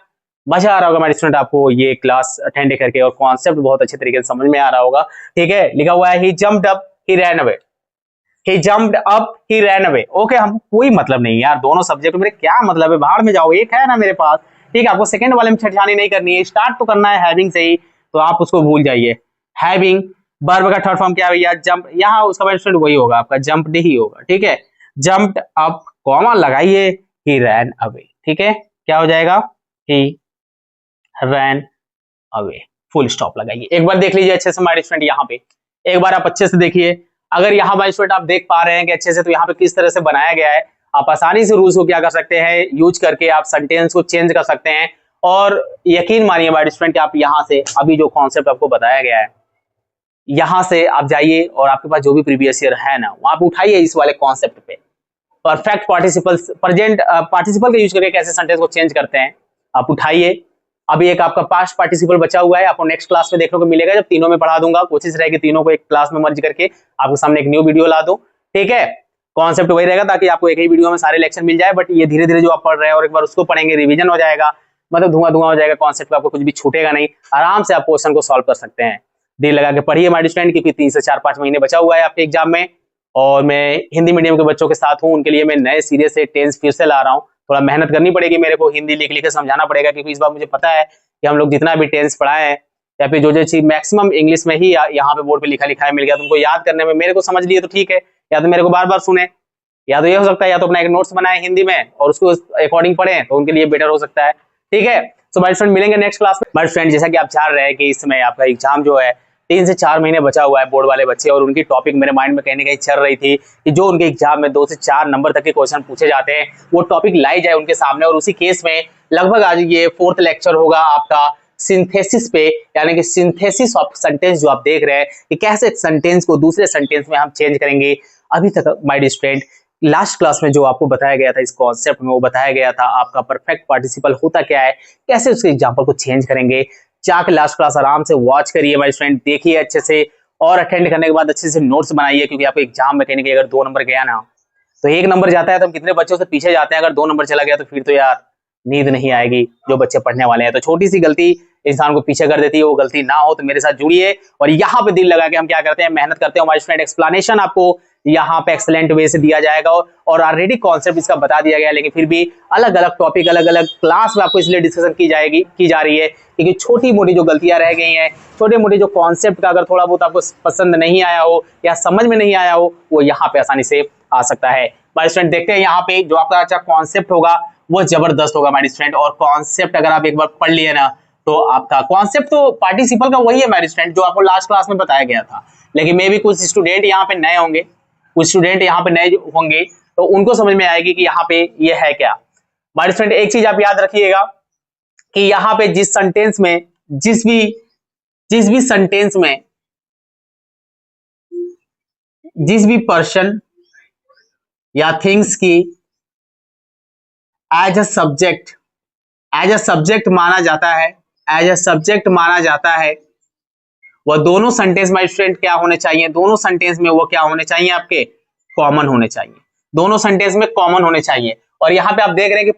मजा आ रहा होगा मेरे स्टूडेंट आपको ये क्लास अटेंड करके, और कॉन्सेप्ट बहुत अच्छे तरीके से समझ में आ रहा होगा। ठीक है, लिखा हुआ है ही जंप्ड अप ही रैन अवे, ही जंप्ड अप ही रैन अवे। ओके, हमको कोई मतलब नहीं यार, दोनों सब्जेक्ट मेरे क्या मतलब है, बाहर में जाओ, एक है ना मेरे पास। ठीक है, आपको सेकंड वाले में छेड़छानी नहीं करनी है, स्टार्ट तो करना है हैविंग से ही, तो आप उसको भूल जाइए। हैविंग वर्ब का थर्ड फॉर्म क्या है भैया, जंप, यहाँ उसका स्टूडेंट वही होगा आपका, जंप्ड ही होगा। ठीक है, जंप्ड अप कॉमा लगाइए, ही रैन अवे। ठीक है, क्या हो जाएगा, ही रैन अवे, फुल स्टॉप लगाइए। एक बार देख लीजिए अच्छे से हमारे स्टूडेंट, यहाँ पे एक बार आप अच्छे से देखिए, अगर यहाँ हमारे स्टूडेंट आप देख पा रहे हैं कि अच्छे से, तो यहाँ पे किस तरह से बनाया गया है। आप आसानी से रूल्स को क्या कर सकते हैं, यूज करके आप सेंटेंस को चेंज कर सकते हैं। और यकीन मानिए हमारे स्टूडेंट, आप यहाँ से अभी जो कॉन्सेप्ट आपको बताया गया है, यहाँ से आप जाइए और आपके पास जो भी प्रीवियस ईयर है ना, वहां पे उठाइए इस वाले कॉन्सेप्ट पे, परफेक्ट पार्टिसिपल, प्रेजेंट पार्टिसिपल का यूज करके कैसे सेंटेंस को चेंज करते हैं, आप उठाइए। अभी एक आपका पास्ट पार्टिसिपल बचा हुआ है, आपको नेक्स्ट क्लास में देखने को मिलेगा, जब तीनों में पढ़ा दूंगा। कोशिश रहेगी तीनों को एक क्लास में मर्ज करके आपके सामने एक न्यू वीडियो ला दूं। ठीक है, कॉन्सेप्ट वही रहेगा ताकि आपको एक ही वीडियो में सारे लेक्चर मिल जाए, बट ये धीरे धीरे जो आप पढ़ रहे हैं और एक बार उसको पढ़ेंगे, रिवीजन हो जाएगा, मतलब धुआं धुआं हो जाएगा कॉन्सेप्ट का, आपको कुछ भी छूटेगा नहीं, आराम से आप क्वेश्चन को सॉल्व कर सकते हैं। दिल लगा के पढ़िए हमारे स्टूडेंट, क्योंकि 3 से 4-5 महीने बचा हुआ है आपके एग्जाम में, और मैं हिंदी मीडियम के बच्चों के साथ हूँ, उनके लिए मैं नए सिरे से टेंस फिर से ला रहा हूँ। थोड़ा मेहनत करनी पड़ेगी मेरे को, हिंदी लिख लिख के समझाना पड़ेगा, क्योंकि इस बार मुझे पता है कि हम लोग जितना भी टेंस पढ़ाए हैं, या फिर जो चीज मैक्सिमम इंग्लिश में ही यहाँ पे बोर्ड पे लिखा लिखा है मिल गया, तुमको याद करने में, मेरे को समझ लिए तो ठीक है, या तो मेरे को बार बार सुने, या तो ये हो सकता है या तो अपना एक नोट्स बनाए हिंदी में और उसको अकॉर्डिंग पढ़ें, तो उनके लिए बेटर हो सकता है। ठीक है, तो माय फ्रेंड मिलेंगे नेक्स्ट क्लास में। माय फ्रेंड, जैसा कि आप जान रहे हैं कि इस समय आपका एग्जाम जो है 3 से 4 महीने बचा हुआ है, बोर्ड वाले बच्चे, और उनकी टॉपिक मेरे माइंड में कहीं ना कहीं चल रही थी कि जो उनके एग्जाम में 2 से 4 नंबर तक के क्वेश्चन पूछे जाते हैं, वो टॉपिक लाई जाए उनके सामने। और उसी केस में लगभग आज ये 4th लेक्चर होगा आपका सिंथेसिस पे, यानी कि सिंथेसिस ऑफ सेंटेंस जो आप देख रहे हैं कि कैसे एक सेंटेंस को दूसरे सेंटेंस में हम चेंज करेंगे। अभी तक my dear student last class में जो आपको बताया गया था इस कॉन्सेप्ट में, वो बताया गया था आपका परफेक्ट पार्टिसिपल होता क्या है, कैसे उसके एग्जाम्पल को चेंज करेंगे। जाकर लास्ट क्लास आराम से वॉच करिए माय फ्रेंड, देखिए अच्छे से, और अटेंड करने के बाद अच्छे से नोट्स बनाइए, क्योंकि आपको एग्जाम में कहीं ना कहीं अगर 2 नंबर गया ना, तो 1 नंबर जाता है तो हम कितने बच्चों से पीछे जाते हैं, अगर 2 नंबर चला गया तो फिर तो यार नींद नहीं आएगी जो बच्चे पढ़ने वाले हैं। तो छोटी सी गलती इंसान को पीछे कर देती है, वो गलती ना हो तो मेरे साथ जुड़िए, और यहाँ पे दिल लगा के हम क्या करते हैं, मेहनत करते हैं। हमारे स्टूडेंट एक्सप्लेनेशन आपको यहाँ पे एक्सलेंट वे से दिया जाएगा, और ऑलरेडी कॉन्सेप्ट इसका बता दिया गया है, लेकिन फिर भी अलग अलग टॉपिक अलग अलग क्लास में आपको इसलिए डिस्कशन की जा रही है, क्योंकि छोटी मोटी जो गलतियां रह गई हैं, छोटे मोटे जो कॉन्सेप्ट का अगर थोड़ा बहुत आपको पसंद नहीं आया हो या समझ में नहीं आया हो, वो यहाँ पे आसानी से आ सकता है। हमारे स्टूडेंट देखते हैं यहाँ पे जो आपका अच्छा कॉन्सेप्ट होगा वो जबरदस्त होगा हमारे स्टूडेंट, और कॉन्सेप्ट अगर आप एक बार पढ़ लिए ना, तो आपका कॉन्सेप्ट तो पार्टिसिपल का वही है हमारे स्टूडेंट जो आपको लास्ट क्लास में बताया गया था, लेकिन मे भी कुछ स्टूडेंट यहाँ पे नए होंगे, कुछ स्टूडेंट यहाँ पे नए होंगे, तो उनको समझ में आएगी कि यहाँ पे ये है क्या। हमारे स्टूडेंट एक चीज आप याद रखिएगा कि यहाँ पे जिस सेंटेंस में जिस भी सेंटेंस में जिस भी पर्सन या थिंग्स की एज अ सब्जेक्ट माना जाता है, वह दोनों सेंटेंस में स्टूडेंट क्या होने चाहिए, दोनों सेंटेंस में वो क्या होने चाहिए, आपके कॉमन होने चाहिए, दोनों सेंटेंस में कॉमन होने चाहिए। और यहाँ पे आप देख रहे हैं कि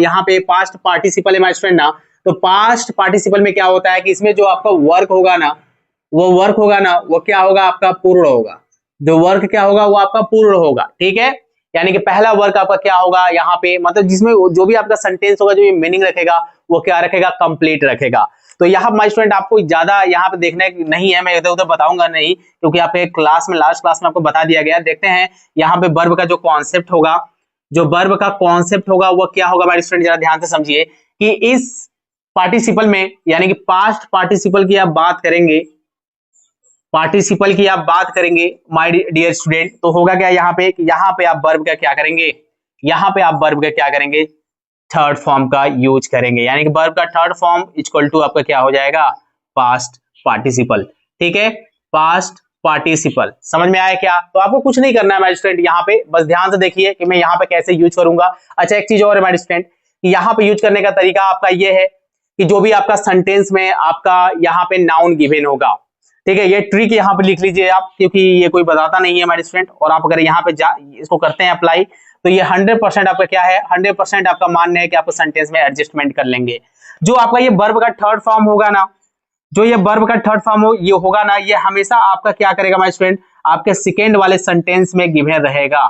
यहाँ पे पास्ट पार्टिसिपल है माय स्टूडेंट ना, तो पास्ट पार्टिसिपल में क्या होता है कि इसमें जो आपका वर्क होगा ना, वो क्या होगा, आपका पूर्ण होगा। जो वर्क क्या होगा, वो आपका पूर्ण होगा। ठीक है, यानी कि पहला वर्क आपका क्या होगा यहाँ पे, मतलब जिसमें जो भी आपका सेंटेंस होगा, जो ये मीनिंग रखेगा, वो क्या रखेगा, कंप्लीट रखेगा। तो यहाँ माय स्टूडेंट आपको ज्यादा यहाँ पे देखना नहीं है, मैं इधर उधर बताऊंगा नहीं, क्योंकि आप एक क्लास में लास्ट क्लास में आपको बता दिया गया। देखते हैं यहाँ पे वर्ब का जो कॉन्सेप्ट होगा, वो क्या होगा हमारे स्टूडेंट, जरा ध्यान से समझिए कि इस पार्टिसिपल में, यानी कि पास्ट पार्टिसिपल की आप बात करेंगे, माय डियर स्टूडेंट, तो होगा क्या यहाँ पे आप वर्ब का क्या करेंगे, थर्ड फॉर्म का यूज करेंगे, यानी कि वर्ब का थर्ड फॉर्म इक्वल टू आपका क्या हो जाएगा, पास्ट पार्टिसिपल। ठीक है, पास्ट पार्टिसिपल समझ में आया क्या? तो आपको कुछ नहीं करना है हमारे स्टूडेंट, यहाँ पे बस ध्यान से देखिए कि मैं यहाँ पे कैसे यूज करूंगा। अच्छा, एक चीज और है हमारे स्टूडेंट, यहाँ पे यूज करने का तरीका आपका ये है कि जो भी आपका सेंटेंस में आपका यहाँ पे नाउन गिवन होगा, ठीक है, ये ट्रिक यहाँ पे लिख लीजिए आप, क्योंकि ये कोई बताता नहीं है हमारे स्टूडेंट, और आप अगर यहाँ पे इसको करते हैं अप्लाई, तो ये 100% आपका क्या है, 100% आपका मानना है कि आपको सेंटेंस में एडजस्टमेंट कर लेंगे। जो आपका ये वर्ब का थर्ड फॉर्म होगा ना, जो ये वर्ब का थर्ड फॉर्म ये होगा ना, ये हमेशा आपका क्या करेगा माय स्टूडेंट, आपके सेकेंड वाले सेंटेंस में गिवन रहेगा।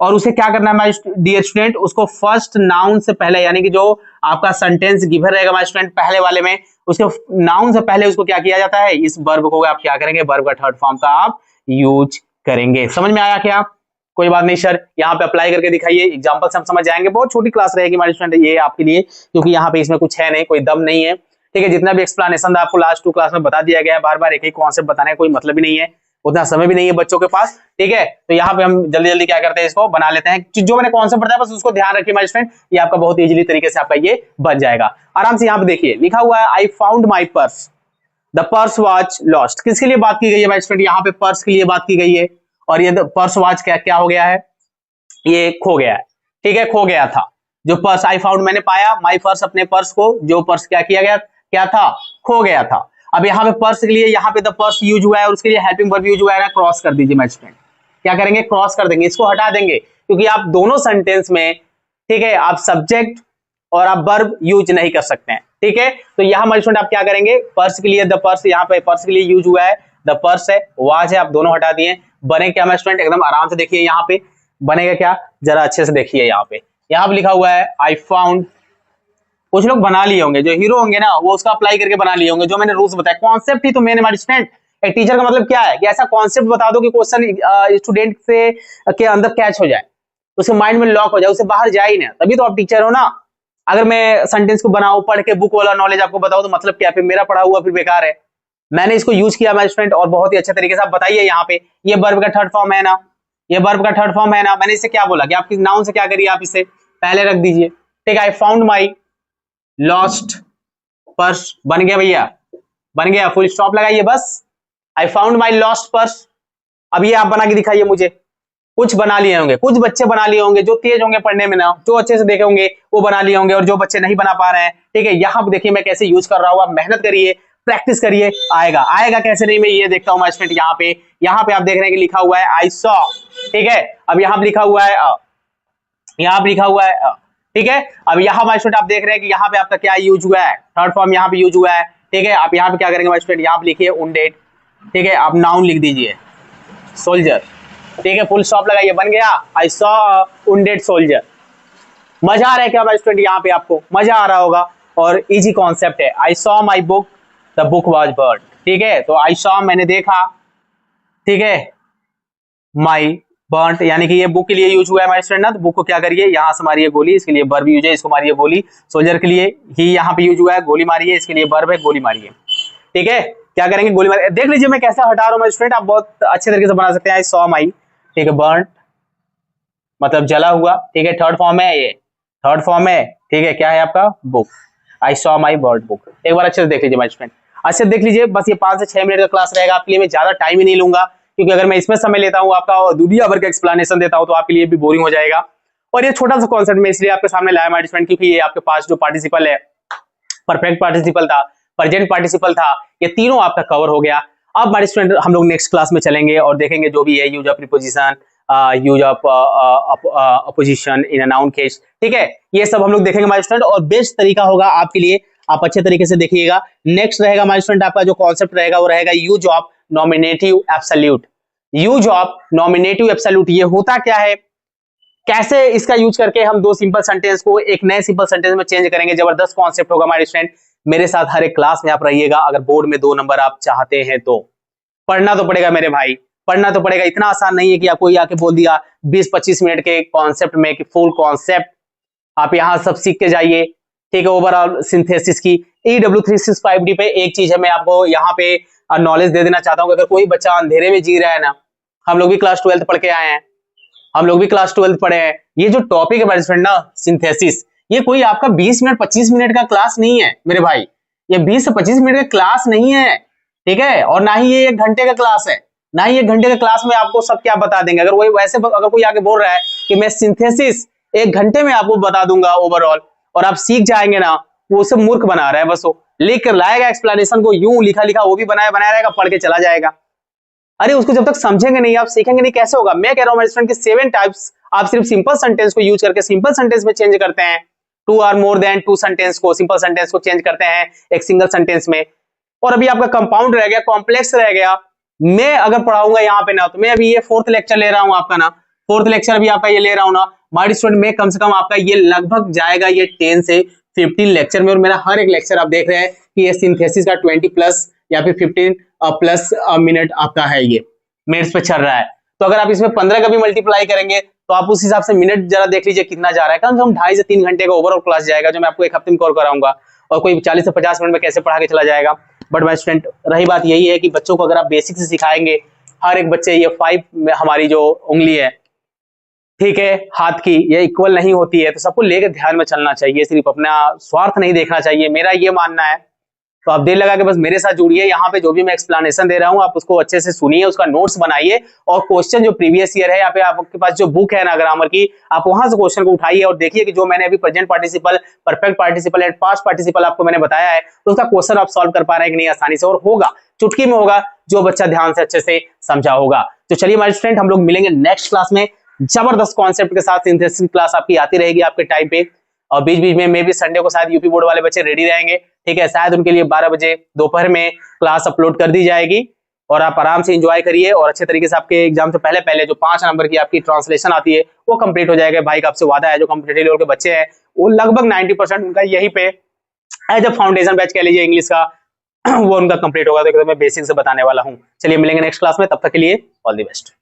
और उसे क्या करना है माय डियर स्टूडेंट, उसको फर्स्ट नाउन से पहले, यानी कि जो आपका सेंटेंस गिवन रहेगा माय स्टूडेंट पहले वाले में, उसके नाउन से पहले उसको क्या किया जाता है, इस वर्ब को आप क्या करेंगे, वर्ब का थर्ड फॉर्म का आप यूज करेंगे। समझ में आया क्या? कोई बात नहीं सर, यहाँ पे अप्लाई करके दिखाइए, एग्जांपल से हम समझ जाएंगे। बहुत छोटी क्लास रहेगी हमारी स्टूडेंट ये आपके लिए, क्योंकि यहाँ पे इसमें कुछ है नहीं, कोई दम नहीं है, ठीक है। जितना भी एक्सप्लेनेशन था आपको लास्ट 2 क्लास में बता दिया गया है, बार बार एक ही कॉन्सेप्ट बताने का कोई मतलब ही नहीं है, उतना समय भी नहीं है बच्चों के पास, ठीक है। तो यहाँ पे हम जल्दी जल्दी क्या करते हैं, इसको बना लेते हैं। जो मैंने कॉन्सेप्ट बताया बस उसको ध्यान रखिए माय स्टूडेंट, ये आपका बहुत इजीली तरीके से आपका ये बन जाएगा। आराम से यहाँ पे देखिए लिखा हुआ है, I found my purse, the purse was lost. किसके लिए बात की गई है माय स्टूडेंट, यहाँ पे पर्स के लिए बात की गई है। और ये पर्स वॉज क्या हो गया है, ये खो गया है, ठीक है, खो गया था। जो पर्स आई फाउंड मैंने पाया, माई पर्स अपने पर्स को, जो पर्स क्या किया गया, क्या था, खो गया था। अब यहाँ पे पर्स के लिए यहाँ पे द पर्स यूज हुआ है और उसके लिए हेल्पिंग वर्ब यूज हुआ है ना, क्रॉस कर दीजिए माय स्टूडेंट। क्या करेंगे, क्रॉस कर देंगे, इसको हटा देंगे, क्योंकि आप दोनों सेंटेंस में, ठीक है, आप सब्जेक्ट और आप वर्ब यूज नहीं कर सकते हैं, ठीक है। तो यहाँ माय स्टूडेंट आप क्या करेंगे, पर्स के लिए द पर्स, यहाँ पे पर्स के लिए यूज हुआ है, द पर्स है, वाज है, आप दोनों हटा दिए। बने क्या माय स्टूडेंट, एकदम आराम से देखिए यहाँ पे बनेगा क्या, जरा अच्छे से देखिए। यहाँ पे लिखा हुआ है आई फाउंड, कुछ लोग बना लिए होंगे, जो हीरो होंगे ना वो उसका अप्लाई करके बना लिए होंगे, जो मैंने रूल्स बताया, कॉन्सेप्ट ही तो मैंने हमारे स्टूडेंट, एक टीचर का मतलब क्या है कि ऐसा कॉन्सेप्ट बता दो कि क्वेश्चन स्टूडेंट से के अंदर कैच हो जाए, उसके माइंड में लॉक हो जाए, उसे बाहर जाए ही ना, तभी तो आप टीचर हो ना। अगर मैं सेंटेंस को बनाऊं पढ़ के, बुक वाला नॉलेज आपको बताऊं, तो मतलब क्या, फिर मेरा पढ़ा हुआ फिर बेकार है। मैंने इसको यूज किया माय स्टूडेंट और बहुत ही अच्छे तरीके से। आप बताइए यहाँ पे, ये वर्ब का थर्ड फॉर्म है ना, ये वर्ब का थर्ड फॉर्म है ना। मैंने इसे क्या बोला कि आपकी नाउन से क्या करिए, आप इसे पहले रख दीजिए, ठीक है। I found my lost purse, बन गया भैया, बन गया, फुल स्टॉप लगाइए बस। I found my lost purse. अब ये आप बना के दिखाइए मुझे। कुछ बना लिए होंगे, कुछ बच्चे बना लिए होंगे, जो तेज होंगे पढ़ने में ना, जो अच्छे से देखे होंगे वो बना लिए होंगे, और जो बच्चे नहीं बना पा रहे हैं, ठीक है, यहाँ पे देखिए मैं कैसे यूज कर रहा हूँ। आप मेहनत करिए, प्रैक्टिस करिए, आएगा। आएगा कैसे नहीं, मैं ये देखता हूँ माय स्टूडेंट। यहाँ पे आप देख रहे हैं कि लिखा हुआ है आई सॉ, ठीक है। अब यहाँ पे लिखा हुआ है यहाँ पे लिखा हुआ है ठीक है। अब यहाँ माय स्टूडेंट आप देख रहे हैं कि यहाँ पे आपका क्या यूज हुआ है, थर्ड फॉर्म यहाँ पे यूज हुआ है, ठीक है। आप यहाँ पे क्या करेंगे माय स्टूडेंट, यहाँ पे लिखिए उंडेड, ठीक है। आप नाउन लिख दीजिए सोल्जर, ठीक है, फुल स्टॉप लगाइए, बन गया आई सॉ उंडेड सोल्जर। मजा आ रहा है क्या माय स्टूडेंट, यहाँ पे आपको मजा आ रहा होगा और इजी कॉन्सेप्ट है। I saw my book, the book was born, ठीक है। तो आई सॉ मैंने देखा, ठीक है, माई बर्न यानी कि ये बुक के लिए यूज हुआ है हमारे स्टूडेंट ना, तो बुक को क्या करिए, यहाँ से मारिए गोली, इसके लिए वर्ब यूज है, इसको मारिए गोली। सोल्जर के लिए ही यहाँ पे यूज हुआ है, गोली मारिए, इसके लिए वर्ब है, गोली मारिए, ठीक है। क्या करेंगे, गोली मारिए। देख लीजिए मैं कैसे हटा रहा हूँ स्टूडेंट, आप बहुत अच्छे तरीके से बना सकते हैं। आई सॉ माई, ठीक है, बर्न मतलब जला हुआ, ठीक है, थर्ड फॉर्म है, ये थर्ड फॉर्म है, ठीक है। क्या है आपका, book, I saw my bird book. एक बार अच्छे से देख लीजिए माय स्टूडेंट, अच्छे से देख लीजिए। बस ये 5 से 6 मिनट का क्लास रहेगा आपके लिए, मैं ज्यादा टाइम ही नहीं लूंगा, क्योंकि अगर मैं इसमें समय लेता हूँ आपका और दुनिया भर का एक्सप्लेनेशन देता हूँ तो आपके लिए भी बोरिंग हो जाएगा। और ये छोटा सा कॉन्सेप्ट मैं इसलिए आपके सामने लाया माय स्टूडेंट, क्योंकि ये आपके पास जो पार्टिसिपल है, परफेक्ट पार्टिसिपल था, प्रेजेंट पार्टिसिपल था, ये तीनों आपका कवर हो गया। अब हमारे स्टूडेंट हम लोग नेक्स्ट क्लास में चलेंगे और देखेंगे जो भी है use of preposition, use of opposition in a noun case, ठीक है, ये सब हम लोग देखेंगे हमारे स्टूडेंट। और बेस्ट तरीका होगा आपके लिए, आप अच्छे तरीके से देखिएगा। नेक्स्ट रहेगा हमारे स्टूडेंट, आपका जो कॉन्सेप्ट रहेगा वो रहेगा use of nominative absolute. Use of nominative absolute ये होता क्या है, कैसे इसका यूज करके हम दो सिंपल सेंटेंस को एक नए सिंपल सेंटेंस में चेंज करेंगे। जबरदस्त कॉन्सेप्ट होगा हमारे स्टूडेंट, मेरे साथ हर एक क्लास में आप रहिएगा। अगर बोर्ड में 2 नंबर आप चाहते हैं तो पढ़ना तो पड़ेगा मेरे भाई, पढ़ना तो पड़ेगा। इतना आसान नहीं है कि आपको आके बोल दिया 20-25 मिनट के कॉन्सेप्ट में कि फुल कॉन्सेप्ट आप यहाँ सब सीख के जाइए, ठीक है। ओवरऑल सिंथेसिस की EW365D पे एक चीज है, मैं आपको यहाँ पे नॉलेज दे देना चाहता हूँ। अगर कोई बच्चा अंधेरे में जी रहा है ना, हम लोग भी क्लास 12th पढ़ के आए हैं, हम लोग भी क्लास 12th पढ़े हैं। ये जो टॉपिक है मेरे फ्रेंड ना, सिंथेसिस, ये कोई आपका 20 मिनट 25 मिनट का क्लास नहीं है मेरे भाई, ये 20 से 25 मिनट का क्लास नहीं है, ठीक है। और ना ही ये 1 घंटे का क्लास है, ना ही 1 घंटे का क्लास में आपको सब क्या बता देंगे। अगर वही वैसे अगर कोई आके बोल रहा है कि मैं सिंथेसिस 1 घंटे में आपको बता दूंगा ओवरऑल और आप सीख जाएंगे ना, वो उसे मूर्ख बना रहा है। बस वो लिख कर लाएगा एक्सप्लेनेशन को, यूं लिखा लिखा वो भी बनाया रहेगा, पढ़ के चला जाएगा। अरे उसको जब तक समझेंगे नहीं, आप सीखेंगे नहीं, कैसे होगा? मैं कह रहा हूँ मेरे स्टूडेंट की 7 टाइप्स आप सिर्फ सिंपल सेंटेंस को यूज करके सिंपल सेंटेंस में चेंज करते हैं। 2 और मोर देन 2 सेंटेंस को, सिंपल सेंटेंस को चेंज करते हैं एक सिंगल सेंटेंस में। और अभी आपका कंपाउंड रह गया, कॉम्प्लेक्स रह गया। मैं अगर पढ़ाऊंगा यहाँ पे ना, तो मैं अभी ये 4th लेक्चर ले रहा हूँ आपका ना, 4th लेक्चर अभी आपका ये ले रहा हूँ ना माय स्टूडेंट, में कम से कम आपका ये लगभग जाएगा ये 10 से 15 लेक्चर में। और मेरा हर एक लेक्चर आप देख रहे हैं कि ये सिंथेसिस का 20 प्लस या फिर 15 प्लस मिनट आपका है, ये मिनट्स पे चल रहा है। तो अगर आप इसमें 15 का भी मल्टीप्लाई करेंगे तो आप उस हिसाब से मिनट जरा देख लीजिए कितना जा रहा है। कम से कम 2.5 से 3 घंटे का ओवरऑल क्लास जाएगा, जो मैं आपको एक हफ्ते में कवर कराऊंगा। और कोई 40 से 50 मिनट में कैसे पढ़ा के चला जाएगा। बट माय स्टूडेंट, रही बात यही है कि बच्चों को अगर आप बेसिक से सिखाएंगे, हर एक बच्चे ये 5 में हमारी जो उंगली है, ठीक है, हाथ की, ये इक्वल नहीं होती है। तो सबको लेकर ध्यान में चलना चाहिए, सिर्फ अपना स्वार्थ नहीं देखना चाहिए, मेरा ये मानना है। तो आप दिल लगा के बस मेरे साथ जुड़िए, यहाँ पे जो भी मैं एक्सप्लेनेशन दे रहा हूँ आप उसको अच्छे से सुनिए, उसका नोट्स बनाइए। और क्वेश्चन जो प्रीवियस ईयर है, यहाँ पे आपके पास जो बुक है ना ग्रामर की, आप वहां से क्वेश्चन को उठाइए और देखिए कि जो मैंने अभी present participle, perfect participle and past participle आपको मैंने बताया है, तो उसका क्वेश्चन आप सॉल्व कर पा रहे हैं कि नहीं आसानी से। और होगा, चुटकी में होगा, जो बच्चा ध्यान से अच्छे से समझा होगा। तो चलिए हमारे स्टूडेंट, हम लोग मिलेंगे नेक्स्ट क्लास में जबरदस्त कॉन्सेप्ट के साथ। सिंथेसिस क्लास आपकी आती रहेगी आपके टाइम पे, और बीच बीच में मे भी संडे को शायद यूपी बोर्ड वाले बच्चे रेडी रहेंगे, ठीक है, शायद उनके लिए 12 बजे दोपहर में क्लास अपलोड कर दी जाएगी। और आप आराम से एंजॉय करिए और अच्छे तरीके से आपके एग्जाम से पहले पहले जो 5 नंबर की आपकी ट्रांसलेशन आती है वो कंप्लीट हो जाएगा। भाई का आपसे वादा है, जो कॉम्पिटिटिव लेवल के बच्चे हैं वो लगभग 90% उनका यही पे एज अ फाउंडेशन बैच कह लीजिए इंग्लिश का वो उनका कंप्लीट होगा। तो मैं बेसिक से बताने वाला हूँ। चलिए मिलेंगे नेक्स्ट क्लास में, तब तक के लिए ऑल द बेस्ट।